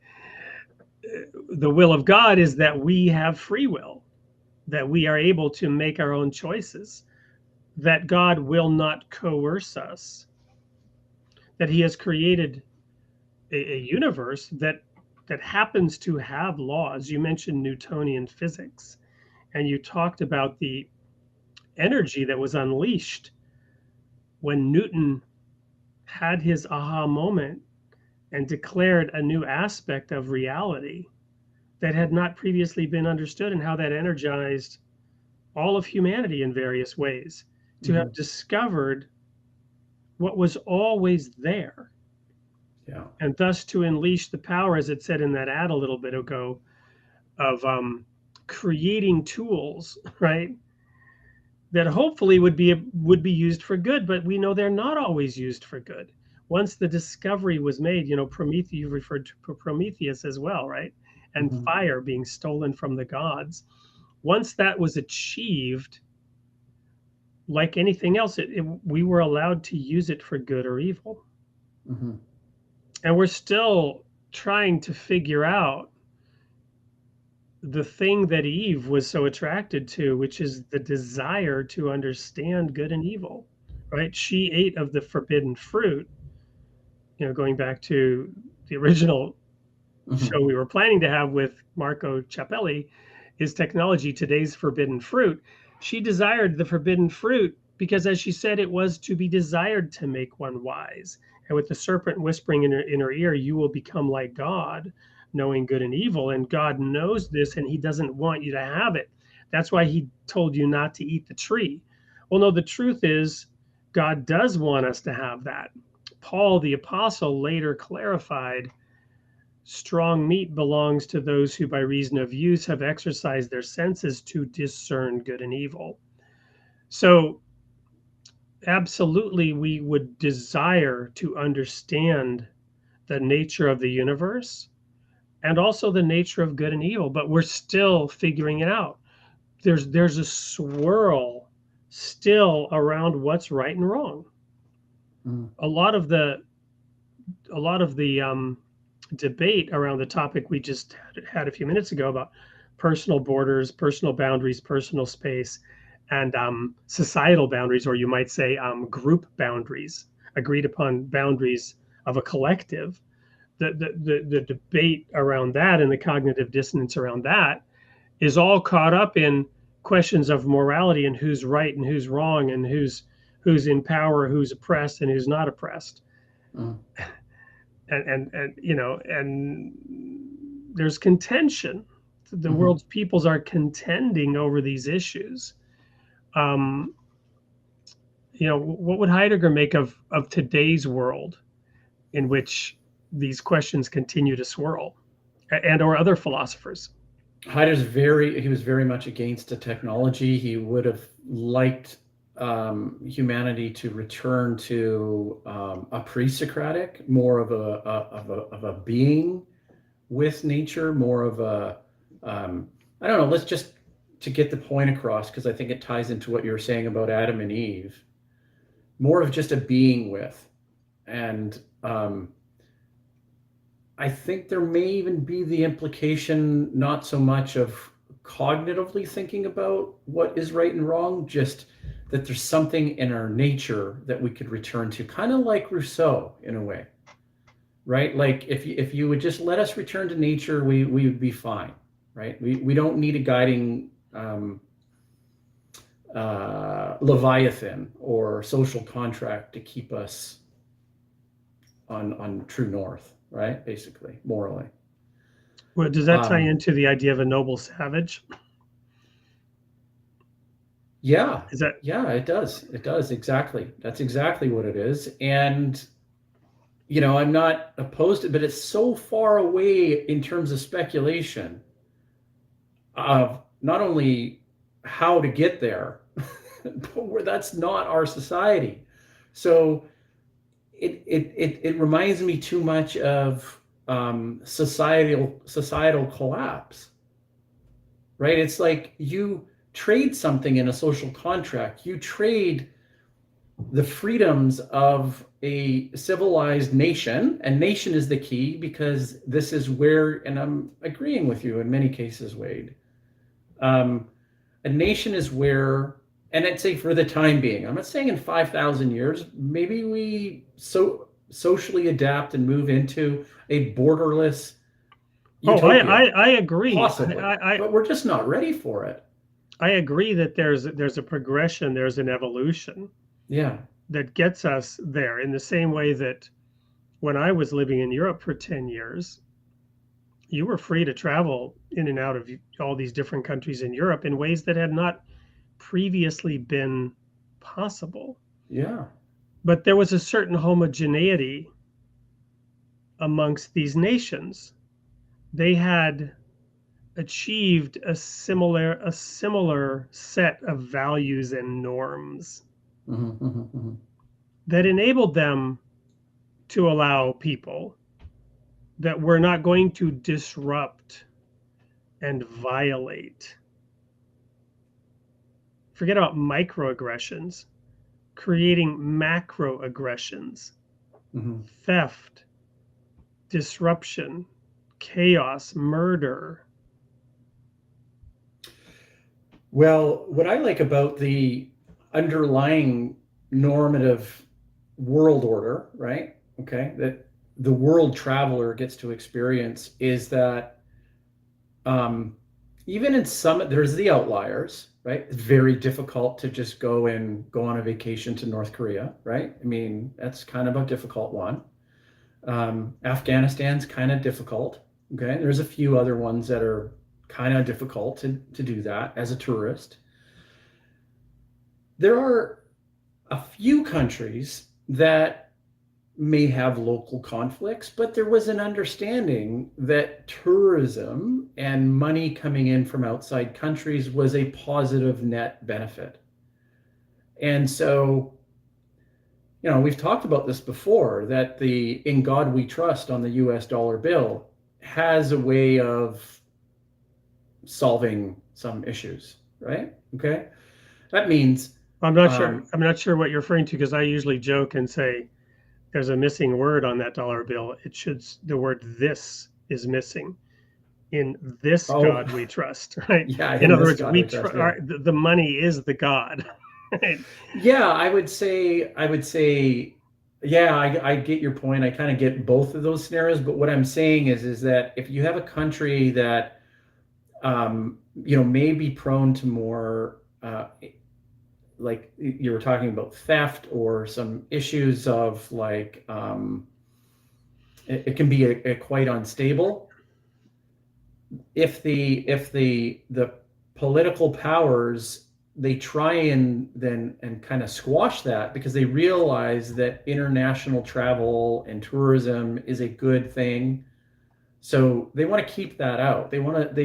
The will of God is that we have free will, that we are able to make our own choices, that God will not coerce us, that he has created a universe that happens to have laws. You mentioned Newtonian physics, and you talked about the energy that was unleashed when Newton had his aha moment and declared a new aspect of reality that had not previously been understood, and how that energized all of humanity in various ways to have discovered what was always there. Yeah. And thus to unleash the power, as it said in that ad a little bit ago, of creating tools, right, that hopefully would be used for good, but we know they're not always used for good. Once the discovery was made, you know, Prometheus, you referred to Prometheus as well, right? And fire being stolen from the gods. Once that was achieved, like anything else, we were allowed to use it for good or evil. And we're still trying to figure out the thing that Eve was so attracted to, which is the desire to understand good and evil, right? She ate of the forbidden fruit, you know, going back to the original show we were planning to have with Marco Ciapelli, Is Technology Today's Forbidden Fruit? She desired the forbidden fruit because, as she said, it was to be desired to make one wise. And with the serpent whispering in her ear, you will become like God, knowing good and evil. And God knows this, and he doesn't want you to have it. That's why he told you not to eat the tree. Well, no, the truth is God does want us to have that. Paul, the apostle, later clarified, strong meat belongs to those who by reason of use have exercised their senses to discern good and evil. So absolutely, we would desire to understand the nature of the universe and also the nature of good and evil, but we're still figuring it out. There's a swirl still around what's right and wrong. A lot of the debate around the topic we just had a few minutes ago about personal borders, personal boundaries, personal space, and societal boundaries, or you might say group boundaries, agreed upon boundaries of a collective. the debate around that and the cognitive dissonance around that is all caught up in questions of morality and who's right and who's wrong and who's in power, who's oppressed and who's not oppressed. Mm. And you know, and there's contention. The world's peoples are contending over these issues. You know, what would Heidegger make of today's world in which these questions continue to swirl, and or other philosophers? He was very much against the technology. He would have liked humanity to return to a pre-Socratic, more of a being with nature, more of a I don't know. Let's just to get the point across, because I think it ties into what you were saying about Adam and Eve. More of just a being with, and I think there may even be the implication not so much of cognitively thinking about what is right and wrong, just that there's something in our nature that we could return to, kind of like Rousseau in a way, right? Like if you would just let us return to nature, we would be fine, right? We don't need a guiding Leviathan or social contract to keep us on true north, right? Basically, morally. Well, does that tie into the idea of a noble savage? Yeah. Is that? Yeah, it does. It does. Exactly. That's exactly what it is. And, you know, I'm not opposed to it, but it's so far away in terms of speculation of not only how to get there, but where that's not our society. So it reminds me too much of societal collapse, right? It's like you trade something in a social contract. You trade the freedoms of a civilized nation, and nation is the key, because this is where, and I'm agreeing with you in many cases, Wade, a nation is where, and I'd say for the time being, I'm not saying in 5,000 years, maybe we socially adapt and move into a borderless utopia. I agree. Possibly, but we're just not ready for it. I agree that there's a progression, there's an evolution. Yeah. That gets us there, in the same way that when I was living in Europe for 10 years, you were free to travel in and out of all these different countries in Europe in ways that had not previously been possible. Yeah. But there was a certain homogeneity amongst these nations. They had achieved a similar set of values and norms that enabled them to allow people that were not going to disrupt and violate. Forget about microaggressions, creating macroaggressions, theft, disruption, chaos, murder. Well, what I like about the underlying normative world order, right? Okay, that the world traveler gets to experience is that even in some, there's the outliers, right? It's very difficult to just go on a vacation to North Korea, right? I mean, that's kind of a difficult one. Afghanistan's kind of difficult. Okay, there's a few other ones that are kind of difficult to do that as a tourist. There are a few countries that may have local conflicts, but there was an understanding that tourism and money coming in from outside countries was a positive net benefit. And so, you know, we've talked about this before, that the "In God We Trust" on the US dollar bill has a way of solving some issues, right? Okay. That means I'm not sure what you're referring to, because I usually joke and say there's a missing word on that dollar bill. The word "this" is missing. In this God we trust, right? Yeah. In other words, the money is the God. Right? Yeah, I would say Yeah, I get your point. I kind of get both of those scenarios, but what I'm saying is that if you have a country that may be prone to more, like you were talking about theft or some issues of like, it can be a quite unstable. If the political powers, they try and kind of squash that because they realize that international travel and tourism is a good thing, so they want to keep that out. Oh They yeah, want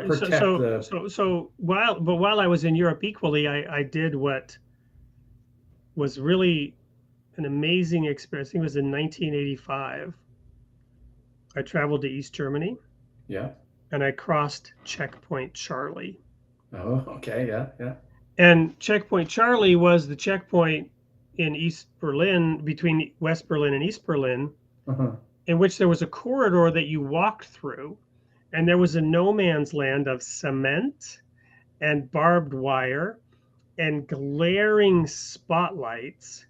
to but protect the. while I was in Europe equally, I did what was really an amazing experience. I think it was in 1985. I traveled to East Germany Yeah. and I crossed Checkpoint Charlie. Oh, okay. Yeah, yeah. And Checkpoint Charlie was the checkpoint in East Berlin, between West Berlin and East Berlin, Uh-huh. in which there was a corridor that you walked through, and there was a no man's land of cement and barbed wire and glaring spotlights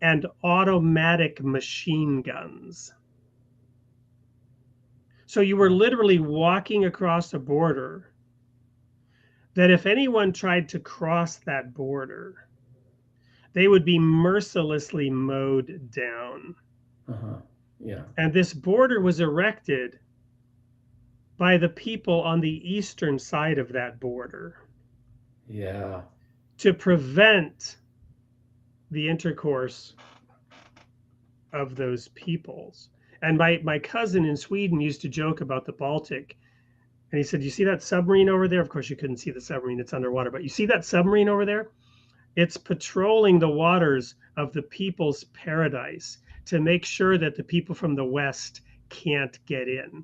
and automatic machine guns. So you were literally walking across a border that if anyone tried to cross that border, they would be mercilessly mowed down. Uh-huh. Yeah. And this border was erected by the people on the eastern side of that border Yeah. to prevent the intercourse of those peoples. And my cousin in Sweden used to joke about the Baltic. And he said, "You see that submarine over there?" Of course, you couldn't see the submarine, it's underwater. But you see that submarine over there? It's patrolling the waters of the people's paradise to make sure that the people from the West can't get in.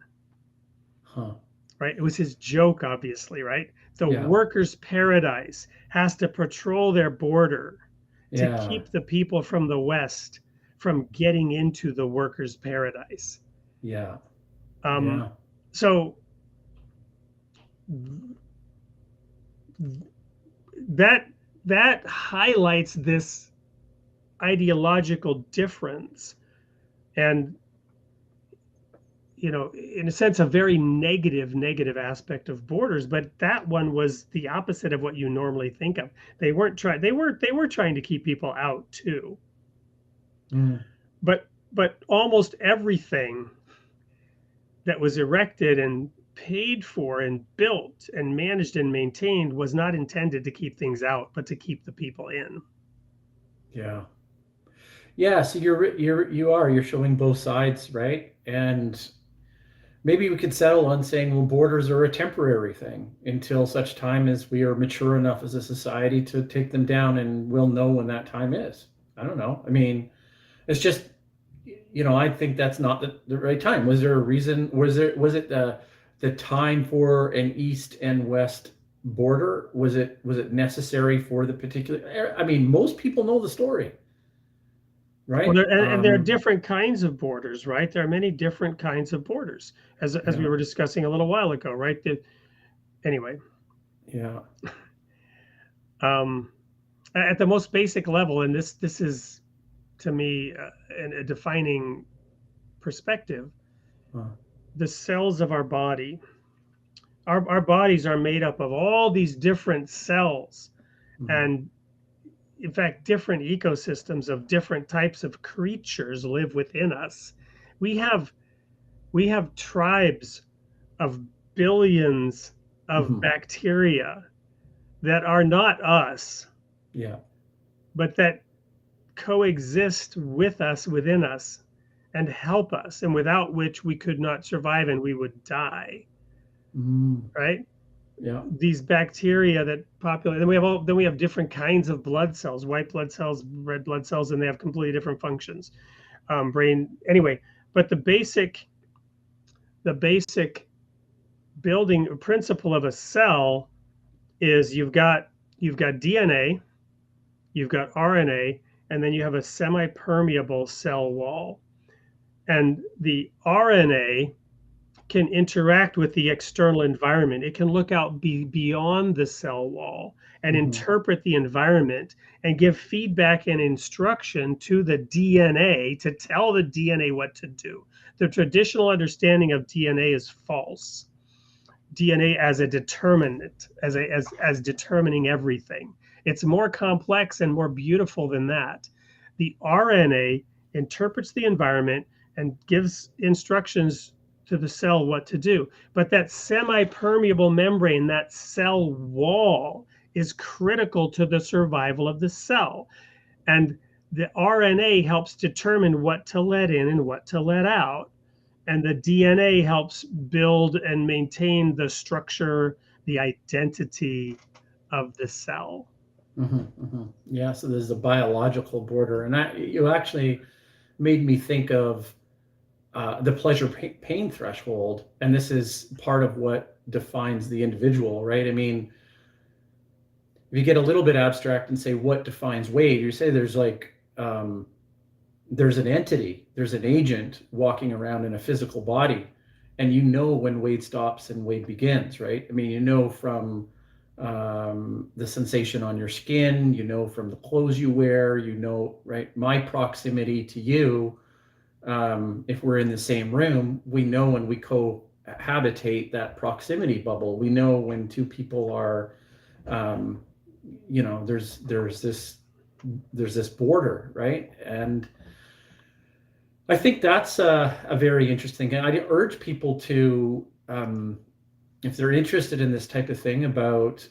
Huh. Right? It was his joke, obviously, right? The Yeah. workers' paradise has to patrol their border to Yeah. keep the people from the West from getting into the workers' paradise. Yeah. Um, Yeah. So that highlights this ideological difference, and in a sense, a very negative aspect of borders. But that one was the opposite of what you normally think of. They were trying to keep people out too. Mm. But almost everything that was erected and paid for and built and managed and maintained was not intended to keep things out, but to keep the people in. Yeah. Yeah. So you're showing both sides, right? And maybe we could settle on saying, well, borders are a temporary thing until such time as we are mature enough as a society to take them down, and we'll know when that time is. I don't know. I mean, it's just, I think that's not the right time. Was there a reason? Was it the time for an east and west border? Was it necessary for the particular? I mean, most people know the story, Well, right? and there are different kinds of borders, right? There are many different kinds of borders, as we were discussing a little while ago, right? Anyway, Yeah. At the most basic level, and this is to me a defining perspective. The cells of our body, our bodies are made up of all these different cells, and in fact, different ecosystems of different types of creatures live within us. We have tribes of billions of bacteria that are not us, Yeah. but that coexist with us, within us, and help us, and without which we could not survive and we would die. Right? Yeah. These bacteria that populate, then we have different kinds of blood cells, white blood cells, red blood cells, and they have completely different functions. Brain, anyway, but the basic building principle of a cell is you've got DNA, you've got RNA, and then you have a semi-permeable cell wall. And the RNA can interact with the external environment. It can look out beyond the cell wall and interpret the environment and give feedback and instruction to the DNA to tell the DNA what to do. The traditional understanding of DNA is false. DNA as a determinant, as determining everything. It's more complex and more beautiful than that. The RNA interprets the environment and gives instructions to the cell what to do. But that semi-permeable membrane, that cell wall, is critical to the survival of the cell. And the RNA helps determine what to let in and what to let out. And the DNA helps build and maintain the structure, the identity of the cell. Yeah, so there's a biological border. And you actually made me think of the pleasure-pain threshold. And this is part of what defines the individual, right? I mean, if you get a little bit abstract and say what defines Wade, you say there's like, there's an entity, there's an agent walking around in a physical body, and you know when Wade stops and Wade begins, right? I mean, you know from the sensation on your skin, you know from the clothes you wear, you know, right? My proximity to you, if we're in the same room, we know when we cohabitate that proximity bubble. We know when two people are, you know, there's this border, right? And I think that's a very interesting, and I urge people to, if they're interested in this type of thing about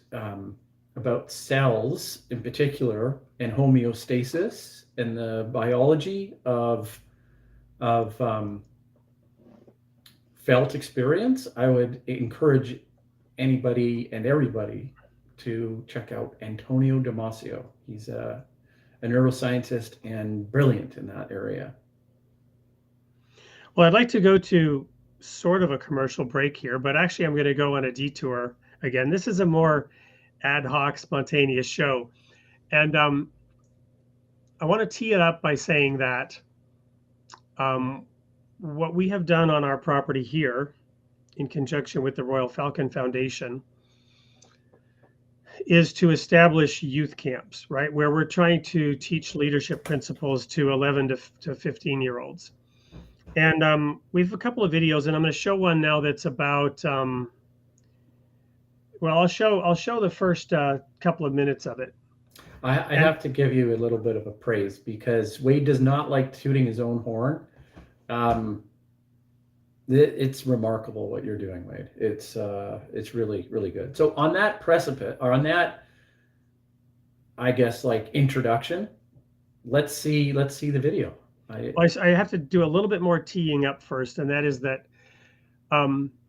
cells in particular and homeostasis and the biology of felt experience, I would encourage anybody and everybody to check out Antonio Damasio. He's a neuroscientist and brilliant in that area. Well, I'd like to go to sort of a commercial break here, but actually I'm going to go on a detour again. This is a more ad hoc, spontaneous show. And I want to tee it up by saying that what we have done on our property here in conjunction with the Royal Falcon Foundation is to establish youth camps, right? Where we're trying to teach leadership principles to 11 to 15-year-olds. And we have a couple of videos, and I'm going to show one now that's about, well, I'll show the first couple of minutes of it. I have to give you a little bit of a praise, because Wade does not like tooting his own horn. It's remarkable what you're doing, Wade. It's really, really good. So on that precipice, or on that, I guess, like introduction, let's see the video. I have to do a little bit more teeing up first, and that is that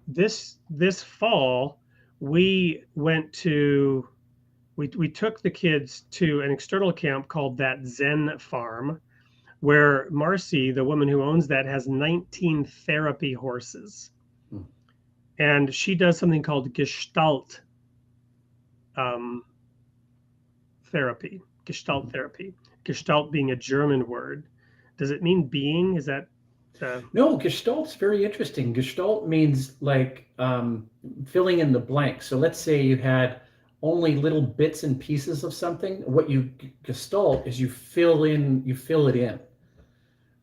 this fall we took the kids to an external camp called That Zen Farm, where Marcy, the woman who owns that, has 19 therapy horses. And she does something called Gestalt therapy. Gestalt therapy. Gestalt being a German word. Does it mean being? Is that? No, Gestalt's very interesting. Gestalt means like filling in the blanks. So let's say you had only little bits and pieces of something. What you Gestalt is you fill it in.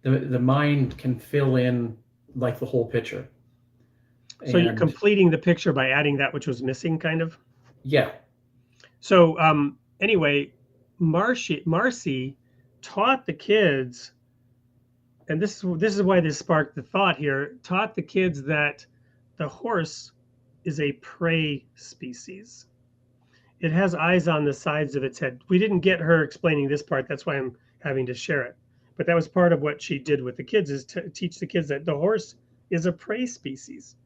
The mind can fill in like the whole picture. So you're completing the picture by adding that which was missing, kind of? Yeah. So anyway, Marcy taught the kids, and this is why this sparked the thought here, taught the kids that the horse is a prey species. It has eyes on the sides of its head. We didn't get her explaining this part. That's why I'm having to share it. But that was part of what she did with the kids, is to teach the kids that the horse is a prey species.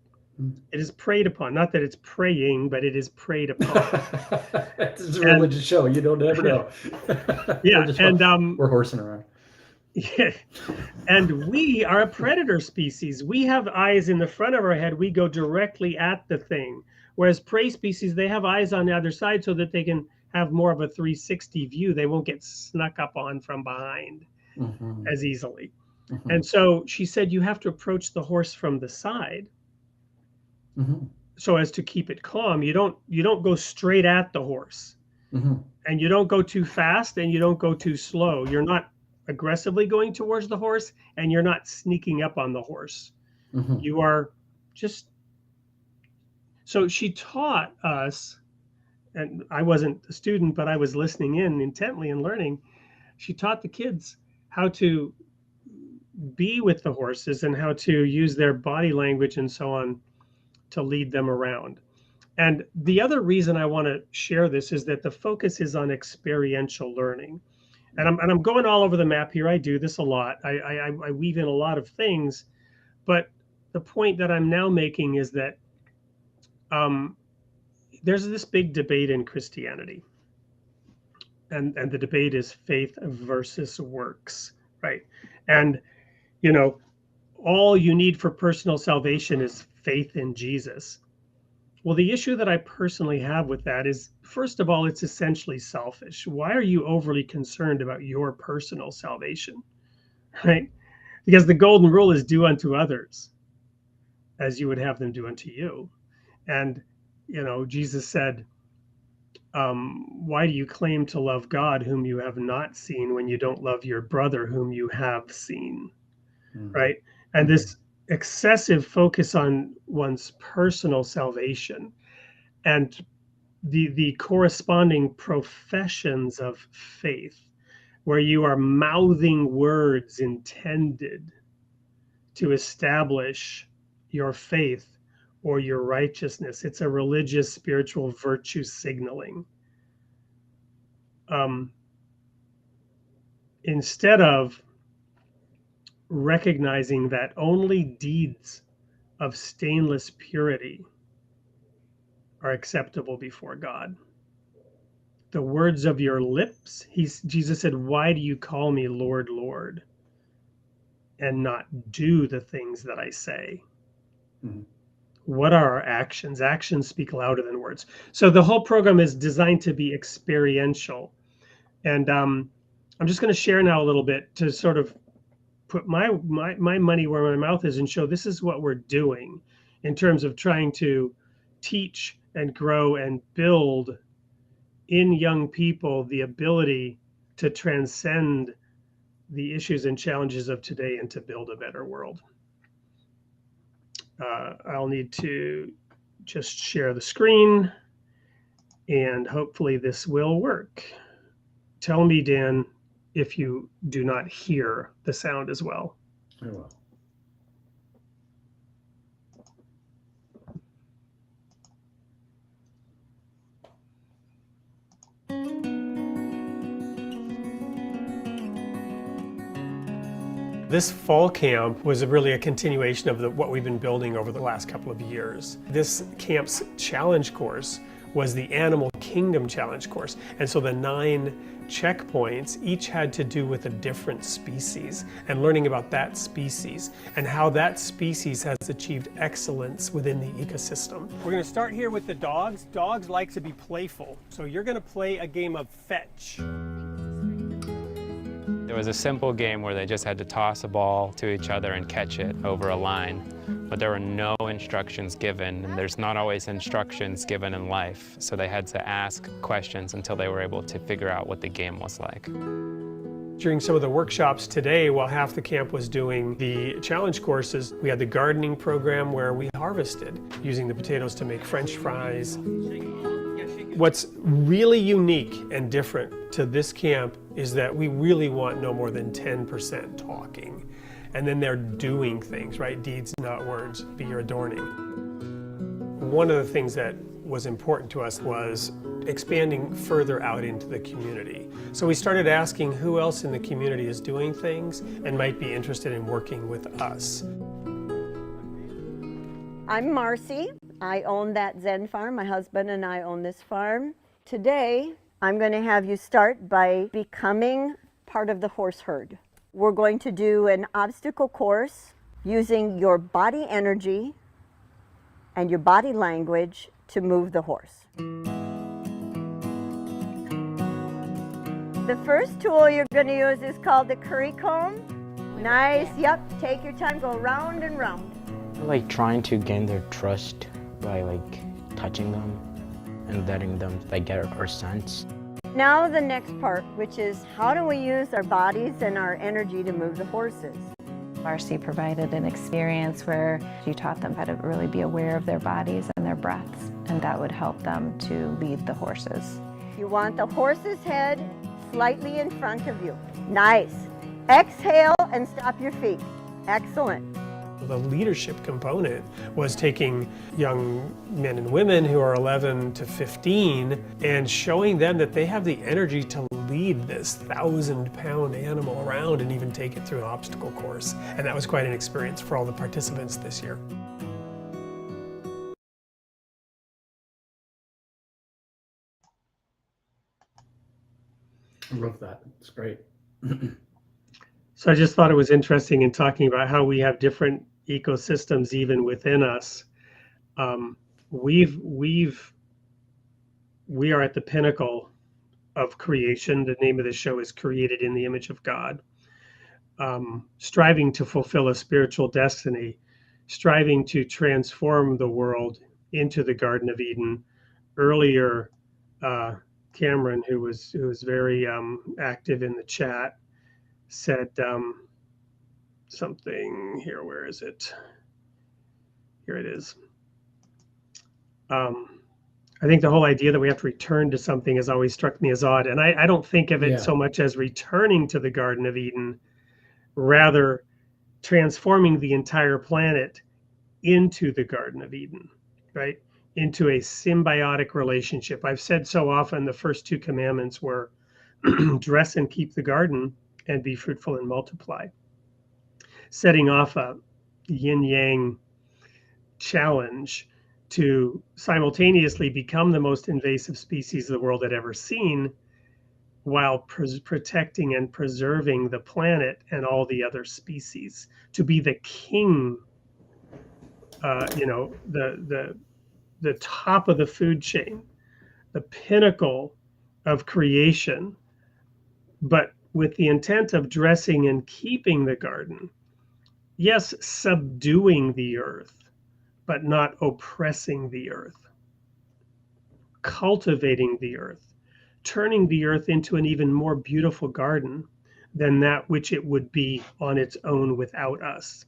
It is preyed upon. Not that it's preying, but it is preyed upon. It's a religious show. You don't ever know. Yeah, and we're horsing around. Yeah, and we are a predator species. We have eyes in the front of our head. We go directly at the thing. Whereas prey species, they have eyes on the other side so that they can have more of a 360 view. They won't get snuck up on from behind as easily. And so she said, you have to approach the horse from the side. Mm-hmm. so as to keep it calm. You don't go straight at the horse, Mm-hmm. and you don't go too fast, and you don't go too slow. You're not aggressively going towards the horse, and you're not sneaking up on the horse. Mm-hmm. You are just. So she taught us, and I wasn't a student, but I was listening in intently and learning. She taught the kids how to be with the horses and how to use their body language and so on to lead them around. And the other reason I want to share this is that the focus is on experiential learning. And I'm going all over the map here. I do this a lot. I weave in a lot of things, but the point that I'm now making is that there's this big debate in Christianity, and the debate is faith versus works, right? And you know, all you need for personal salvation is faith in Jesus. Well, the issue that I personally have with that is, first of all, it's essentially selfish. Why are you overly concerned about your personal salvation, right? Because the golden rule is do unto others as you would have them do unto you. And, you know, Jesus said, why do you claim to love God whom you have not seen when you don't love your brother whom you have seen, right? And this excessive focus on one's personal salvation and the corresponding professions of faith, where you are mouthing words intended to establish your faith or your righteousness. It's a religious, spiritual virtue signaling. Instead of recognizing that only deeds of stainless purity are acceptable before God. The words of your lips, Jesus said, why do you call me Lord, Lord, and not do the things that I say? Mm-hmm. What are our actions? Actions speak louder than words. So the whole program is designed to be experiential. And I'm just going to share now a little bit to sort of put my money where my mouth is and show this is what we're doing in terms of trying to teach and grow and build in young people the ability to transcend the issues and challenges of today and to build a better world. I'll need to just share the screen, and hopefully this will work. Tell me, Dan, if you do not hear the sound as well. I will. This fall camp was really a continuation of what we've been building over the last couple of years. This camp's challenge course was the Animal Kingdom Challenge course. And so the 9 checkpoints each had to do with a different species and learning about that species and how that species has achieved excellence within the ecosystem. We're going to start here with the dogs. Dogs like to be playful. So you're going to play a game of fetch. It was a simple game where they just had to toss a ball to each other and catch it over a line, but there were no instructions given, and there's not always instructions given in life, so they had to ask questions until they were able to figure out what the game was like. During some of the workshops today, while half the camp was doing the challenge courses, we had the gardening program where we harvested using the potatoes to make French fries. What's really unique and different to this camp is that we really want no more than 10% talking. And then they're doing things, right? Deeds, not words, be your adorning. One of the things that was important to us was expanding further out into the community. So we started asking who else in the community is doing things and might be interested in working with us. I'm Marcy. I own that Zen farm. My husband and I own this farm. Today, I'm going to have you start by becoming part of the horse herd. We're going to do an obstacle course using your body energy and your body language to move the horse. The first tool you're going to use is called the curry comb. Nice, yep, take your time, go round and round. Like trying to gain their trust by like touching them and letting them like get our sense. Now the next part, which is how do we use our bodies and our energy to move the horses? RC provided an experience where you taught them how to really be aware of their bodies and their breaths, and that would help them to lead the horses. You want the horse's head slightly in front of you. Nice. Exhale and stop your feet. Excellent. The leadership component was taking young men and women who are 11 to 15 and showing them that they have the energy to lead this 1,000-pound animal around and even take it through an obstacle course. And that was quite an experience for all the participants this year. I love that. It's great. So I just thought it was interesting in talking about how we have different ecosystems even within us. We are at the pinnacle of creation. The name of the show is Created in the Image of God. Striving to fulfill a spiritual destiny, striving to transform the world into the Garden of Eden. Earlier, Cameron, who was very active in the chat, said something here. Where is it? Here it is. I think the whole idea that we have to return to something has always struck me as odd. And I don't think of it so much as returning to the Garden of Eden, rather transforming the entire planet into the Garden of Eden, right? Into a symbiotic relationship. I've said so often the first two commandments were dress and keep the garden and be fruitful and multiply. Setting off a yin-yang challenge to simultaneously become the most invasive species the world had ever seen, while protecting and preserving the planet and all the other species. To be the king, the top of the food chain, the pinnacle of creation, but with the intent of dressing and keeping the garden. Yes, subduing the earth, but not oppressing the earth. Cultivating the earth, turning the earth into an even more beautiful garden than that which it would be on its own without us.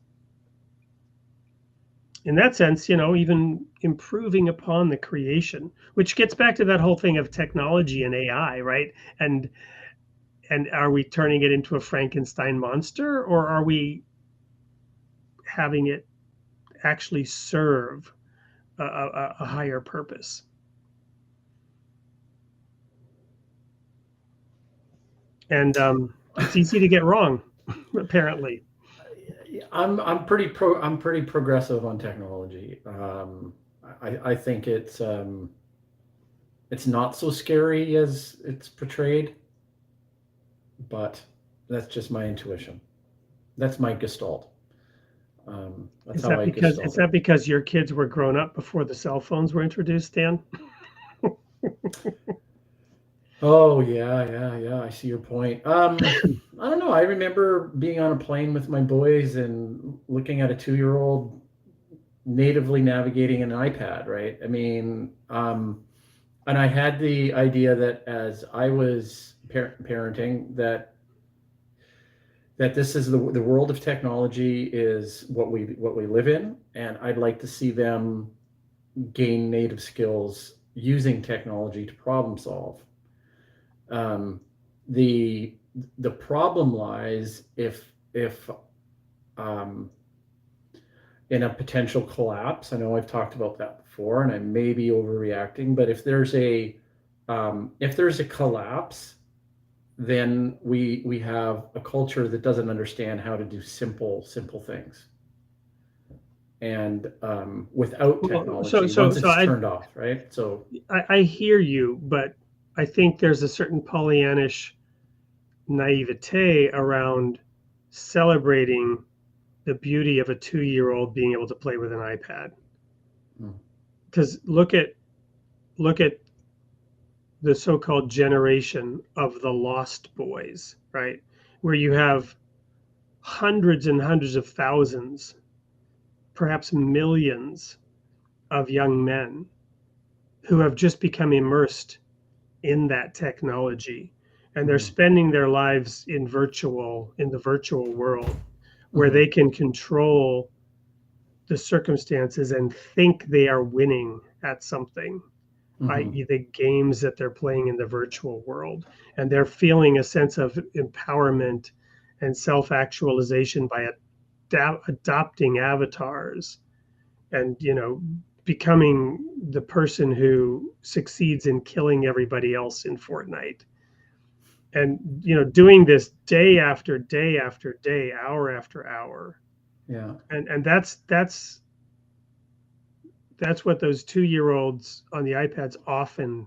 In that sense, even improving upon the creation, which gets back to that whole thing of technology and AI, right? And are we turning it into a Frankenstein monster, or are we having it actually serve a higher purpose? And it's easy to get wrong, apparently. I'm pretty progressive on technology. I think it's not so scary as it's portrayed, but that's just my intuition. That's my gestalt. That's how I gestalt. Is that because your kids were grown up before the cell phones were introduced, Dan? Oh yeah. I see your point. I don't know. I remember being on a plane with my boys and looking at a 2-year-old natively navigating an iPad, right? I mean, and I had the idea that as I was parenting, that this is the world of technology is what we live in, and I'd like to see them gain native skills using technology to problem solve. The problem lies if in a potential collapse. I know I've talked about that before, and I may be overreacting, but if there's a collapse, then we have a culture that doesn't understand how to do simple things. And without technology, once it's turned off, right? So I hear you, but I think there's a certain Pollyannish naivete around celebrating the beauty of a 2-year-old being able to play with an iPad. Because look at the so-called generation of the lost boys, right? Where you have hundreds and hundreds of thousands, perhaps millions of young men who have just become immersed in that technology, and they're spending their lives in the virtual world, where they can control the circumstances and think they are winning at something, i.e. the games that they're playing in the virtual world. And they're feeling a sense of empowerment and self-actualization by adopting avatars and, becoming the person who succeeds in killing everybody else in Fortnite. And, doing this day after day after day, hour after hour. Yeah. And that's what those 2-year-olds on the iPads often,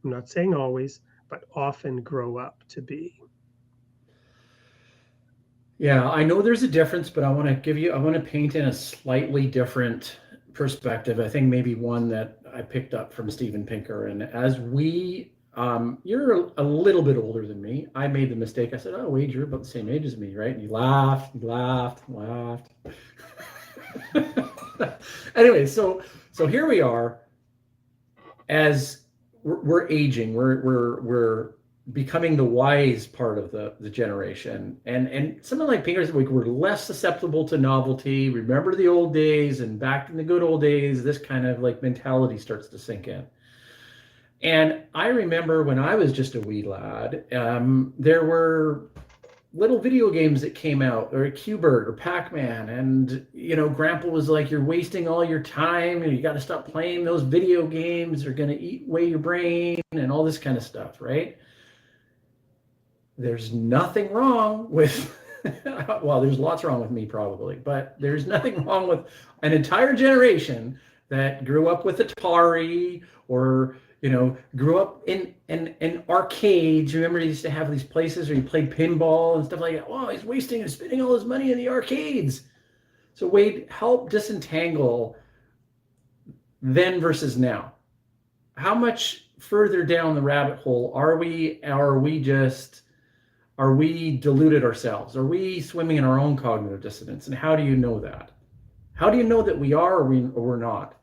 I'm not saying always, but often grow up to be. Yeah, I know there's a difference, but I want to paint in a slightly different perspective. I think maybe one that I picked up from Steven Pinker. And as you're a little bit older than me. I made the mistake. I said, "Oh, Wade, you're about the same age as me, right?" And he laughed. Anyway, so here we are. As we're aging, we're becoming the wise part of the generation, and something like Pinker said, we're less susceptible to novelty. Remember the old days, and back in the good old days, this kind of like mentality starts to sink in. And I remember when I was just a wee lad, there were little video games that came out, or Q*bert or Pac-Man, and Grandpa was like, "You're wasting all your time, and you got to stop playing those video games. They're going to eat away your brain," and all this kind of stuff, right? There's nothing wrong with well, there's lots wrong with me probably, but there's nothing wrong with an entire generation that grew up with Atari, or grew up in arcades. Remember, they used to have these places where you played pinball and stuff like that. Oh, he's wasting and spending all his money in the arcades. So Wade, help disentangle then versus now. How much further down the rabbit hole are we? Are we deluded ourselves? Are we swimming in our own cognitive dissonance? And how do you know that? How do you know that we are, or we're not?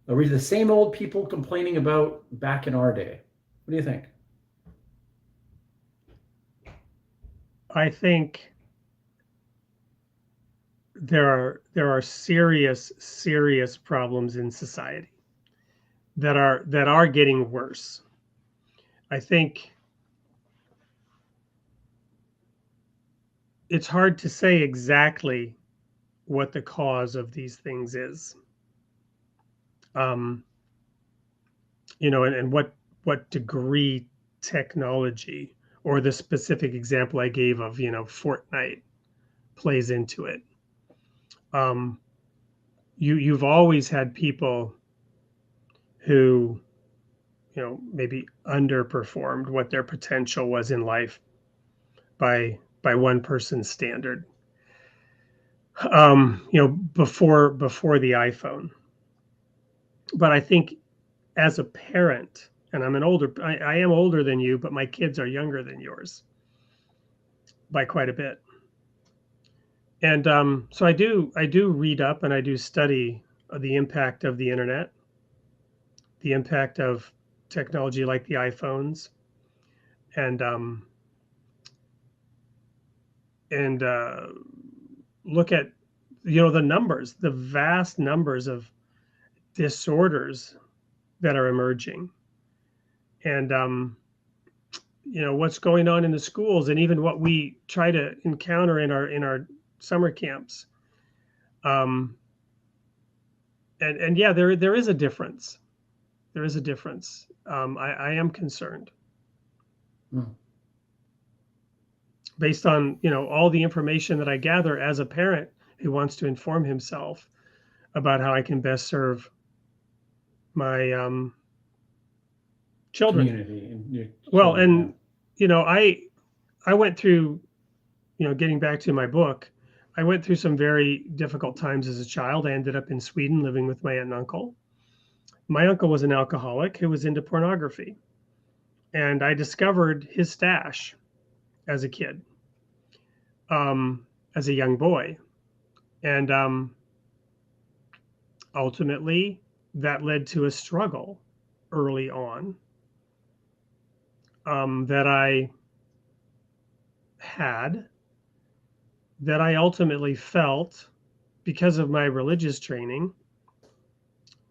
Are we the same old people complaining about back in our day? What do you think? I think there are serious problems in society that are getting worse. I think it's hard to say exactly what the cause of these things is. And what degree technology, or the specific example I gave of, Fortnite, plays into it. You've always had people who, maybe underperformed what their potential was in life by one person's standard. Before the iPhone. But I think as a parent, and I am older than you, but my kids are younger than yours by quite a bit. And so I do read up, and I do study the impact of the internet, the impact of technology like the iPhones, and look at the vast numbers of disorders that are emerging, and what's going on in the schools, and even what we try to encounter in our summer camps. And yeah, there is a difference. There is a difference. I am concerned. Based on all the information that I gather as a parent who wants to inform himself about how I can best serve my children. Community. Well, and I went through, getting back to my book, I went through some very difficult times as a child. I ended up in Sweden living with my aunt and uncle. My uncle was an alcoholic who was into pornography, and I discovered his stash as a kid, as a young boy. And ultimately, that led to a struggle early on that I had, that I ultimately felt because of my religious training,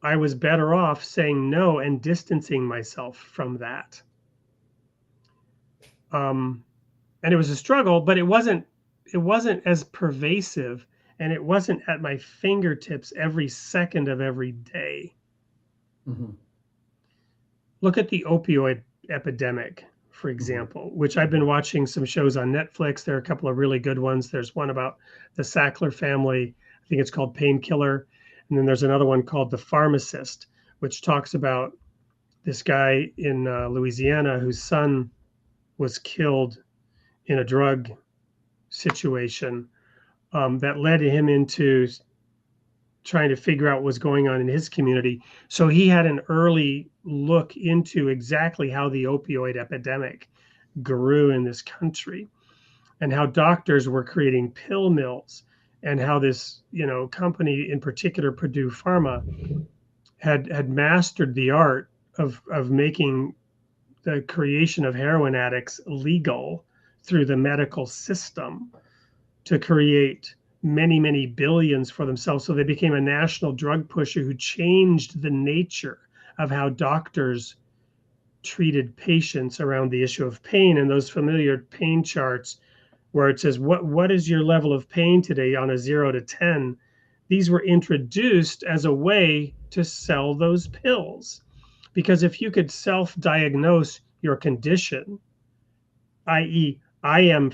I was better off saying no and distancing myself from that. And it was a struggle, but it wasn't as pervasive, and it wasn't at my fingertips every second of every day. Mm-hmm. Look at the opioid epidemic, for example, which I've been watching some shows on Netflix. There are a couple of really good ones. There's one about the Sackler family. I think it's called Painkiller. And then there's another one called The Pharmacist, which talks about this guy in Louisiana whose son was killed in a drug situation that led him into trying to figure out what was going on in his community. So he had an early look into exactly how the opioid epidemic grew in this country, and how doctors were creating pill mills, and how this, company in particular, Purdue Pharma, had mastered the art of making the creation of heroin addicts legal through the medical system to create many, many billions for themselves. So they became a national drug pusher who changed the nature of how doctors treated patients around the issue of pain. And those familiar pain charts where it says, what is your level of pain today on a 0 to 10? These were introduced as a way to sell those pills. Because if you could self-diagnose your condition, i.e., I am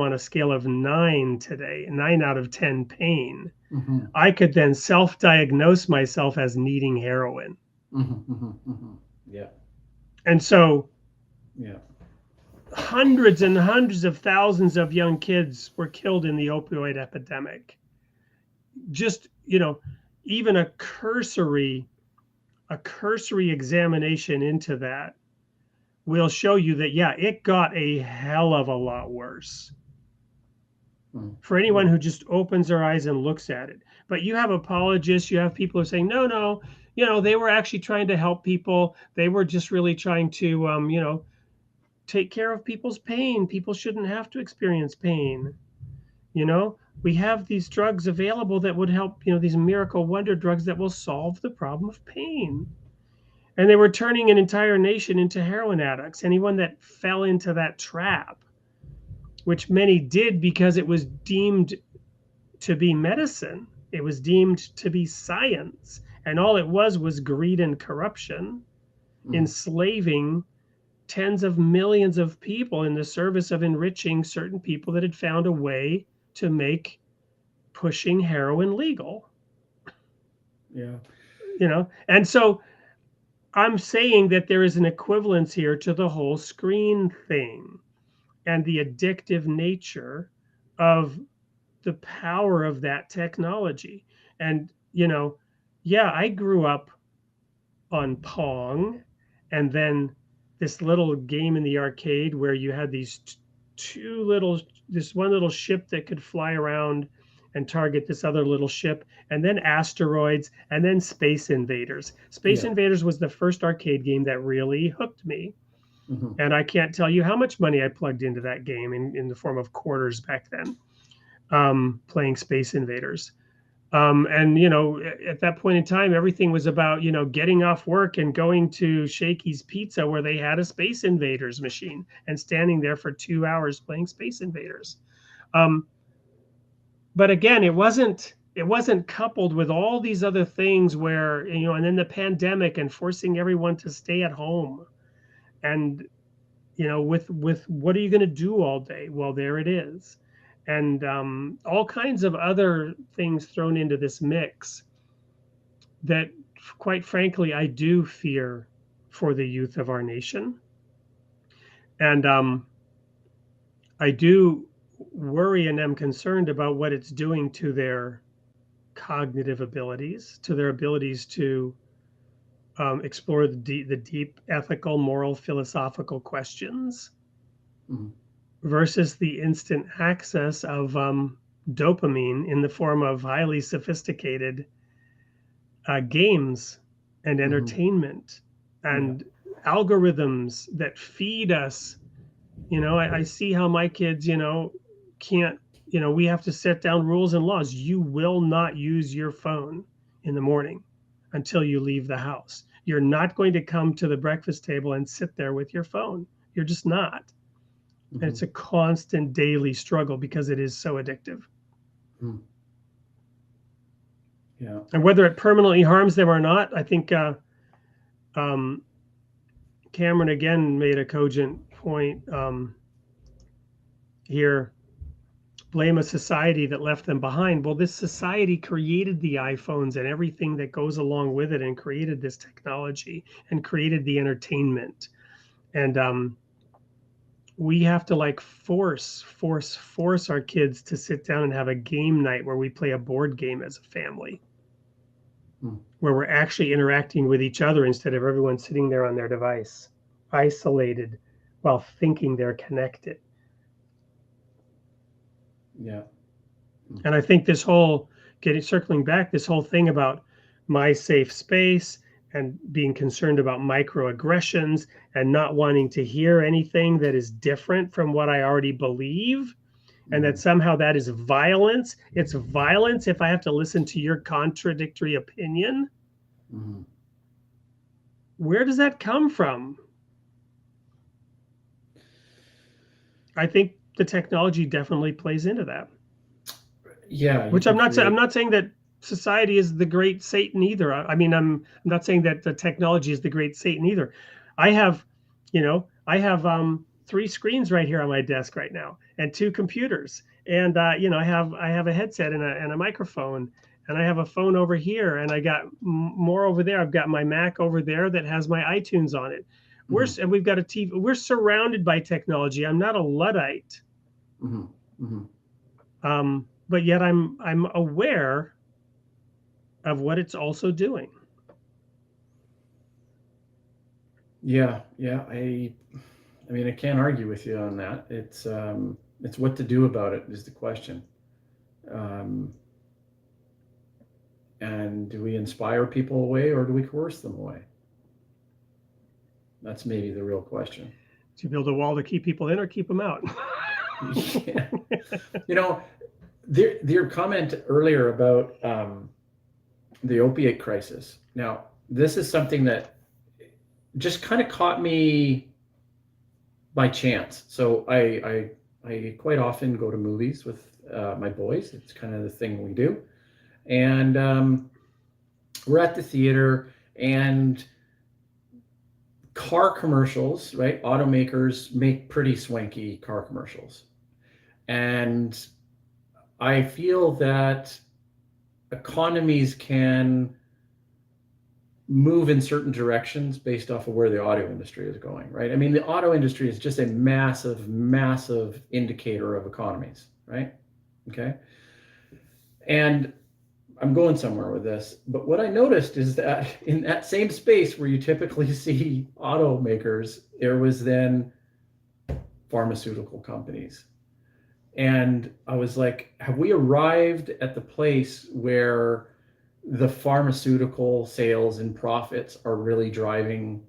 on a scale of 9 today, 9 out of 10 pain, Mm-hmm. I could then self-diagnose myself as needing heroin. Mm-hmm. Mm-hmm. Mm-hmm. Yeah. And so Yeah. hundreds and hundreds of thousands of young kids were killed in the opioid epidemic. Just, even a cursory examination into that will show you that, yeah, it got a hell of a lot worse for anyone who just opens their eyes and looks at it. But you have apologists, you have people who say, no, they were actually trying to help people. They were just really trying to, take care of people's pain. People shouldn't have to experience pain. We have these drugs available that would help, these miracle wonder drugs that will solve the problem of pain. And they were turning an entire nation into heroin addicts. Anyone that fell into that trap, which many did because it was deemed to be medicine, it was deemed to be science. And all it was greed and corruption, enslaving tens of millions of people in the service of enriching certain people that had found a way to make pushing heroin legal. Yeah. And so I'm saying that there is an equivalence here to the whole screen thing and the addictive nature of the power of that technology. And, I grew up on Pong, and then this little game in the arcade where you had these this one little ship that could fly around and target this other little ship, and then asteroids, and then Space Invaders. Space Invaders was the first arcade game that really hooked me. Mm-hmm. And I can't tell you how much money I plugged into that game in the form of quarters back then, playing Space Invaders. And, at that point in time, everything was about, getting off work and going to Shakey's Pizza where they had a Space Invaders machine and standing there for 2 hours playing Space Invaders. But again, it wasn't coupled with all these other things where, and then the pandemic and forcing everyone to stay at home. And, with what are you going to do all day? Well, there it is. And all kinds of other things thrown into this mix that, quite frankly, I do fear for the youth of our nation. And I do worry and am concerned about what it's doing to their cognitive abilities, to their abilities to explore the deep ethical, moral, philosophical questions. Mm-hmm. Versus the instant access of dopamine in the form of highly sophisticated games and entertainment and algorithms that feed us. I see how my kids, can't, we have to set down rules and laws. You will not use your phone in the morning until you leave the house. You're not going to come to the breakfast table and sit there with your phone. You're just not. And it's a constant daily struggle because it is so addictive. Yeah. And whether it permanently harms them or not, I think Cameron again made a cogent point here. Blame a society that left them behind. Well, this society created the iPhones and everything that goes along with it, and created this technology and created the entertainment. And we have to like force our kids to sit down and have a game night where we play a board game as a family, where we're actually interacting with each other instead of everyone sitting there on their device, isolated while thinking they're connected. Yeah. And I think this whole circling back, this whole thing about my safe space and being concerned about microaggressions and not wanting to hear anything that is different from what I already believe, and that somehow that is violence. It's violence if I have to listen to your contradictory opinion. Where does that come from? I think the technology definitely plays into that. Yeah. Which I'm not saying that society is the great Satan either. I mean, I'm not saying that the technology is the great Satan either. I have 3 screens right here on my desk right now, and 2 computers, and I have a headset and a microphone, and I have a phone over here, and I got more over there. I've got my Mac over there that has my iTunes on it. And we've got a TV. We're surrounded by technology. I'm not a Luddite. But yet I'm aware of what it's also doing. Yeah. I mean, I can't argue with you on that. It's what to do about it is the question. And do we inspire people away, or do we coerce them away? That's maybe the real question. Do you build a wall to keep people in or keep them out? Yeah. Your comment earlier about the opiate crisis. Now, this is something that just kind of caught me by chance. So I quite often go to movies with my boys. It's kind of the thing we do. And we're at the theater, and car commercials, right? Automakers make pretty swanky car commercials. And I feel that economies can move in certain directions based off of where the auto industry is going, right? I mean, the auto industry is just a massive, massive indicator of economies, right? Okay. And I'm going somewhere with this, but what I noticed is that in that same space where you typically see automakers, there was then pharmaceutical companies. And I was like, have we arrived at the place where the pharmaceutical sales and profits are really driving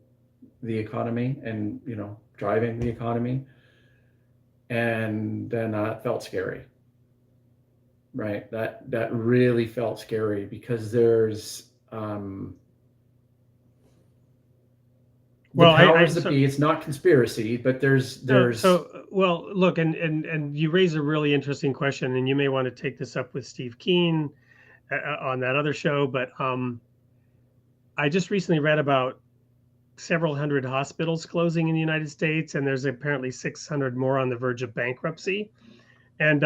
the economy and, driving the economy? And then that felt scary. Right. That really felt scary, because there's powers that be. It's not conspiracy, but there's well, look, and you raise a really interesting question, and you may want to take this up with Steve Keen on that other show. But I just recently read about several hundred hospitals closing in the United States, and there's apparently 600 more on the verge of bankruptcy. And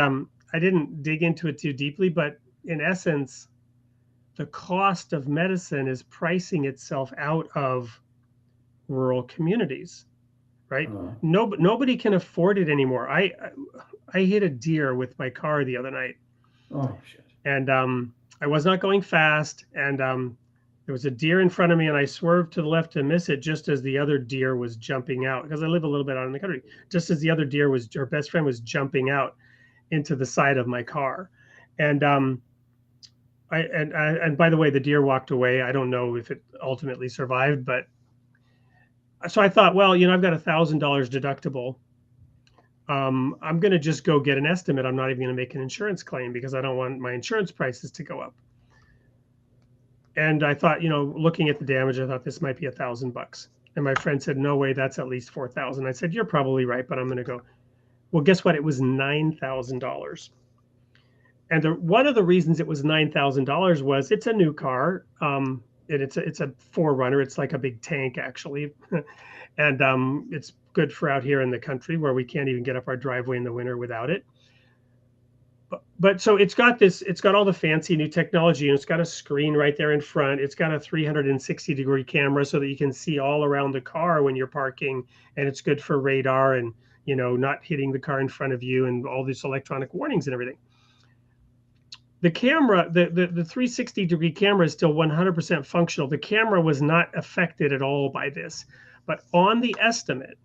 I didn't dig into it too deeply, but in essence, the cost of medicine is pricing itself out of rural communities, right? Nobody can afford it anymore. I hit a deer with my car the other night. Oh shit! And I was not going fast, and there was a deer in front of me, and I swerved to the left to miss it just as the other deer was jumping out, because I live a little bit out in the country. Just as the other deer her best friend was jumping out into the side of my car. And And by the way, the deer walked away. I don't know if it ultimately survived, but so I thought, well, I've got $1,000 deductible. I'm going to just go get an estimate. I'm not even going to make an insurance claim because I don't want my insurance prices to go up. And I thought, looking at the damage, I thought this might be $1,000. And my friend said, no way, that's at least 4,000. I said, you're probably right, but I'm going to go. Well, guess what? It was $9,000. And one of the reasons it was $9,000 was it's a new car. And it's a 4Runner. It's like a big tank, actually. And it's good for out here in the country where we can't even get up our driveway in the winter without it. But so it's got all the fancy new technology, and it's got a screen right there in front. It's got a 360-degree camera so that you can see all around the car when you're parking, and it's good for radar and, not hitting the car in front of you and all these electronic warnings and everything. The camera, the 360-degree camera is still 100% functional. The camera was not affected at all by this. But on the estimate,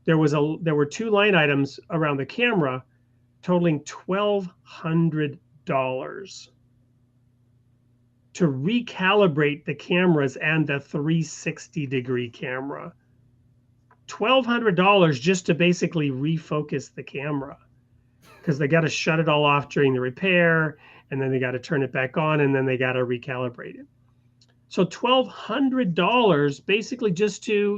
there were 2 line items around the camera totaling $1,200 to recalibrate the cameras and the 360-degree camera. $1,200 just to basically refocus the camera, because they got to shut it all off during the repair, and then they got to turn it back on, and then they got to recalibrate it. So $1,200 basically just to,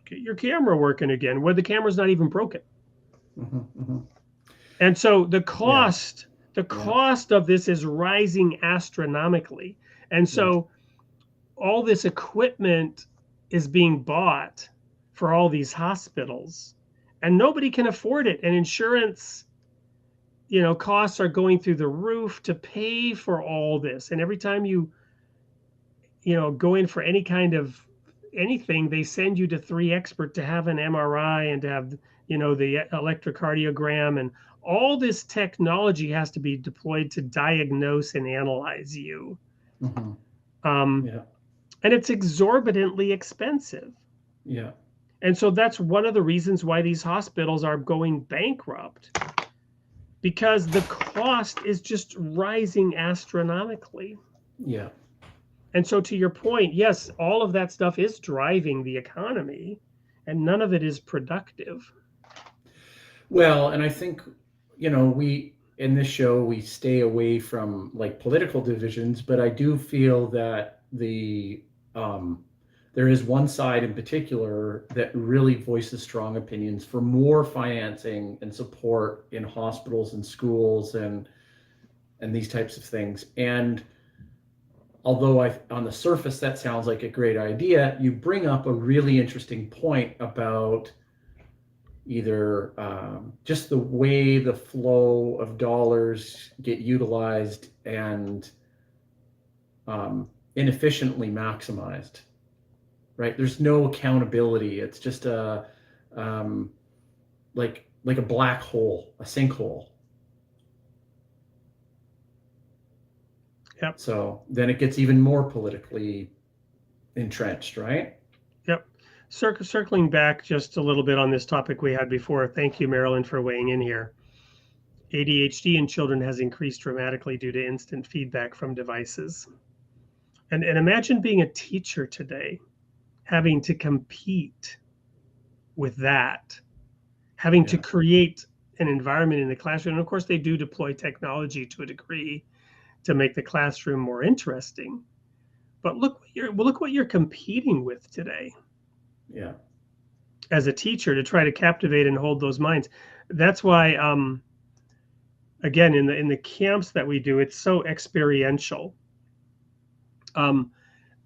get your camera working again, where the camera's not even broken. Mm-hmm, mm-hmm. And so the cost of this is rising astronomically. And so all this equipment is being bought for all these hospitals, and nobody can afford it. And insurance, costs are going through the roof to pay for all this. And every time you go in for any kind of anything, they send you to 3 expert to have an MRI and to have, the electrocardiogram, and all this technology has to be deployed to diagnose and analyze you. Mm-hmm. And it's exorbitantly expensive. Yeah. And so that's one of the reasons why these hospitals are going bankrupt, because the cost is just rising astronomically. Yeah. And so to your point, yes, all of that stuff is driving the economy, and none of it is productive. Well, and I think, we in this show, we stay away from like political divisions, but I do feel that there is one side in particular that really voices strong opinions for more financing and support in hospitals and schools and these types of things. And although on the surface that sounds like a great idea, you bring up a really interesting point about either just the way the flow of dollars get utilized and inefficiently maximized, right? There's no accountability. It's just like a black hole, a sinkhole. Yep. So then it gets even more politically entrenched, right? Yep. Circling back just a little bit on this topic we had before. Thank you, Marilyn, for weighing in here. ADHD in children has increased dramatically due to instant feedback from devices. And imagine being a teacher today, having to compete with that, having to create an environment in the classroom. And of course, they do deploy technology to a degree to make the classroom more interesting. But look what you're competing with today. Yeah. As a teacher, to try to captivate and hold those minds. That's why, again, in the camps that we do, it's so experiential.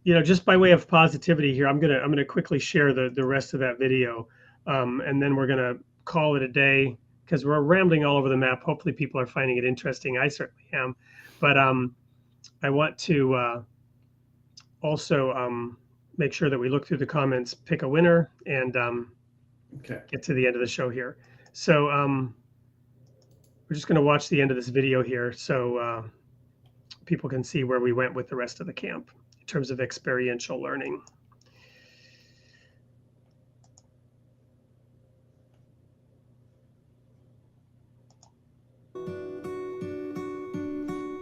Just by way of positivity here, I'm gonna quickly share the rest of that video, and then we're gonna call it a day, because we're rambling all over the map. Hopefully, people are finding it interesting. I certainly am. But I want to also make sure that we look through the comments, pick a winner, and get to the end of the show here. So we're just going to watch the end of this video here so people can see where we went with the rest of the camp in terms of experiential learning.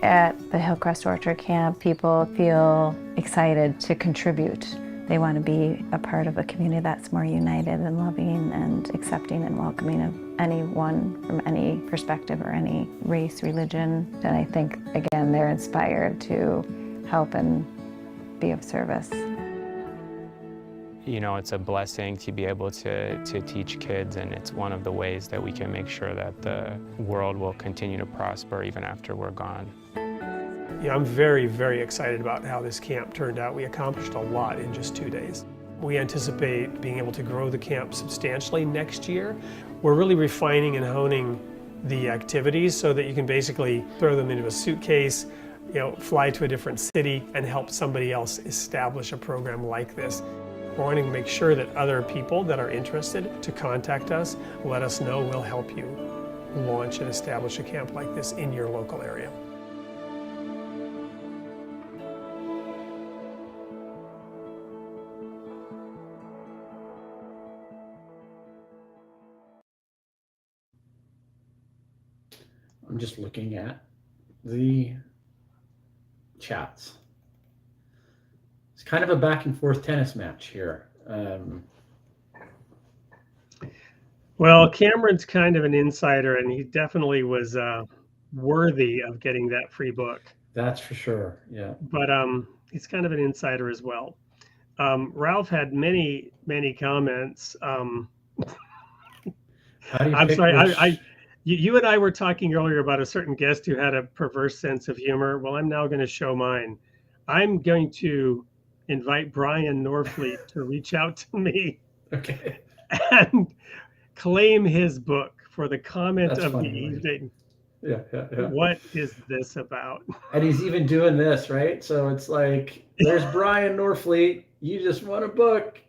At the Hillcrest Orchard Camp, people feel excited to contribute. They want to be a part of a community that's more united and loving and accepting and welcoming of anyone from any perspective or any race, religion. And I think, again, they're inspired to help and be of service. You know, it's a blessing to be able to teach kids, and it's one of the ways that we can make sure that the world will continue to prosper even after we're gone. Yeah, I'm very, very excited about how this camp turned out. We accomplished a lot in just 2 days. We anticipate being able to grow the camp substantially next year. We're really refining and honing the activities so that you can basically throw them into a suitcase, you know, fly to a different city and help somebody else establish a program like this. We're wanting to make sure that other people that are interested to contact us, let us know. We'll help you launch and establish a camp like this in your local area. I'm just looking at the chats. It's kind of a back and forth tennis match here. Well, Cameron's kind of an insider, and he definitely was worthy of getting that free book. That's for sure, yeah. But he's kind of an insider as well. Ralph had many, many comments. How do you I'm pick sorry, which- you and I were talking earlier about a certain guest who had a perverse sense of humor. Well, I'm now going to show mine. I'm going to invite Brian Norfleet to reach out to me Okay. and claim his book for the comment That's of funny, the right? evening. Yeah. What is this about? And he's even doing this, right? So it's like, there's Brian Norfleet. You just won a book.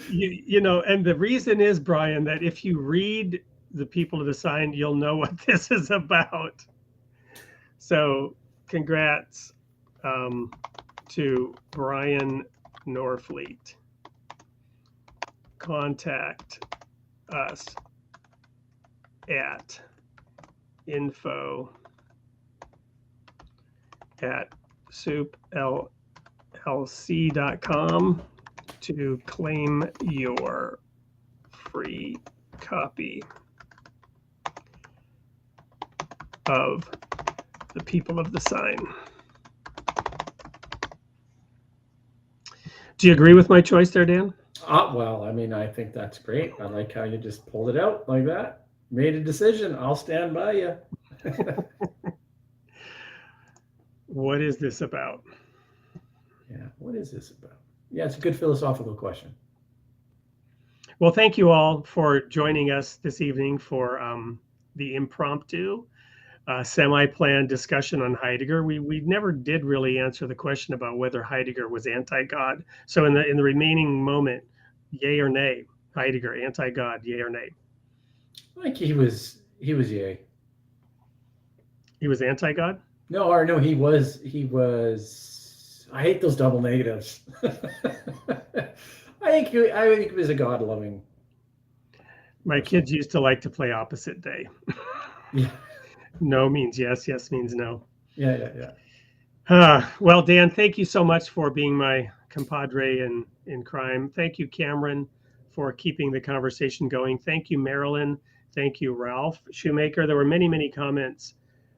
You know, and the reason is, Brian, that if you read The People of the Sign, you'll know what this is about. So congrats to Brian Norfleet. Contact us at info@souplc.com to claim your free copy of The People of the Sign. Do you agree with my choice there, Dan? Well, I mean, I think that's great. I like how you just pulled it out like that. Made a decision. I'll stand by you. What is this about? Yeah, what is this about? Yeah, it's a good philosophical question. Well, thank you all for joining us this evening for the impromptu semi-planned discussion on Heidegger. We never did really answer the question about whether Heidegger was anti-God. So in the remaining moment, yay or nay, Heidegger, anti-God, yay or nay? I think he was yay. He was anti-God? No, he was. I hate those double negatives. I think he was a God-loving. My kids used to like to play opposite day. Yeah. No means yes, yes means no. Yeah. Well, Dan, thank you so much for being my compadre in crime. Thank you, Cameron, for keeping the conversation going. Thank you, Marilyn. Thank you, Ralph Shoemaker. There were many, many comments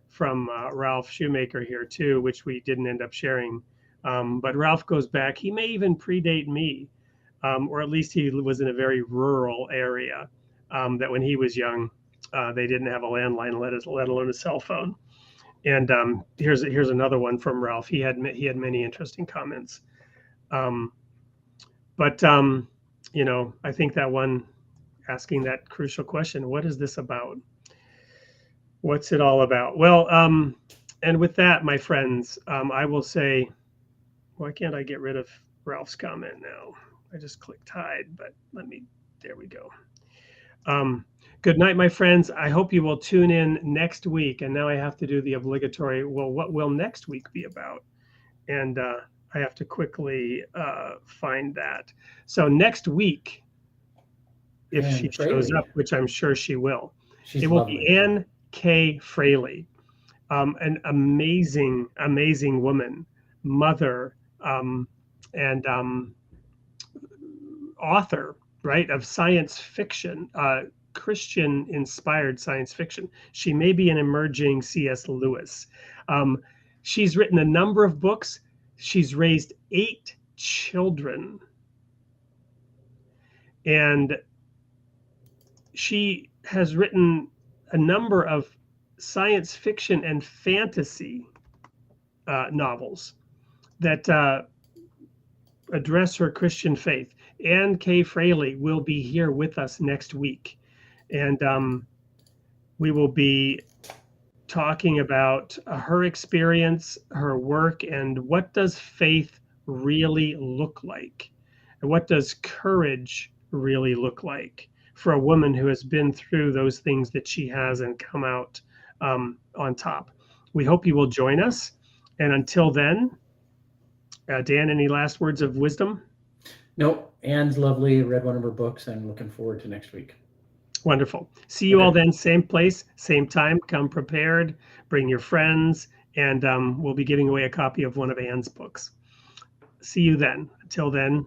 from Ralph Shoemaker here too, which we didn't end up sharing. But Ralph goes back. He may even predate me, or at least he was in a very rural area that when he was young, they didn't have a landline, let alone a cell phone. And here's another one from Ralph. He had many interesting comments. But you know, I think that one asking that crucial question, what is this about? What's it all about? Well, and with that, my friends, I will say, why can't I get rid of Ralph's comment now? I just clicked hide, but there we go. Good night, my friends. I hope you will tune in next week. And now I have to do the obligatory, well, what will next week be about? And I have to quickly find that. So next week, if she shows up, which I'm sure she will, She's it will lovely. be Anne Kay Fraley, an amazing woman, mother, and author, right, of science fiction, Christian-inspired science fiction. She may be an emerging C.S. Lewis. She's written a number of books. She's raised 8 children. And she has written a number of science fiction and fantasy novels that address her Christian faith. Anne K. Fraley will be here with us next week. And we will be talking about her experience, her work, and what does faith really look like? And what does courage really look like for a woman who has been through those things that she has and come out on top? We hope you will join us. And until then, Dan, any last words of wisdom? Nope. Anne's lovely. Read one of her books and looking forward to next week. Wonderful. See you all then, same place, same time. Come prepared, bring your friends, and we'll be giving away a copy of one of Anne's books. See you then. Until then,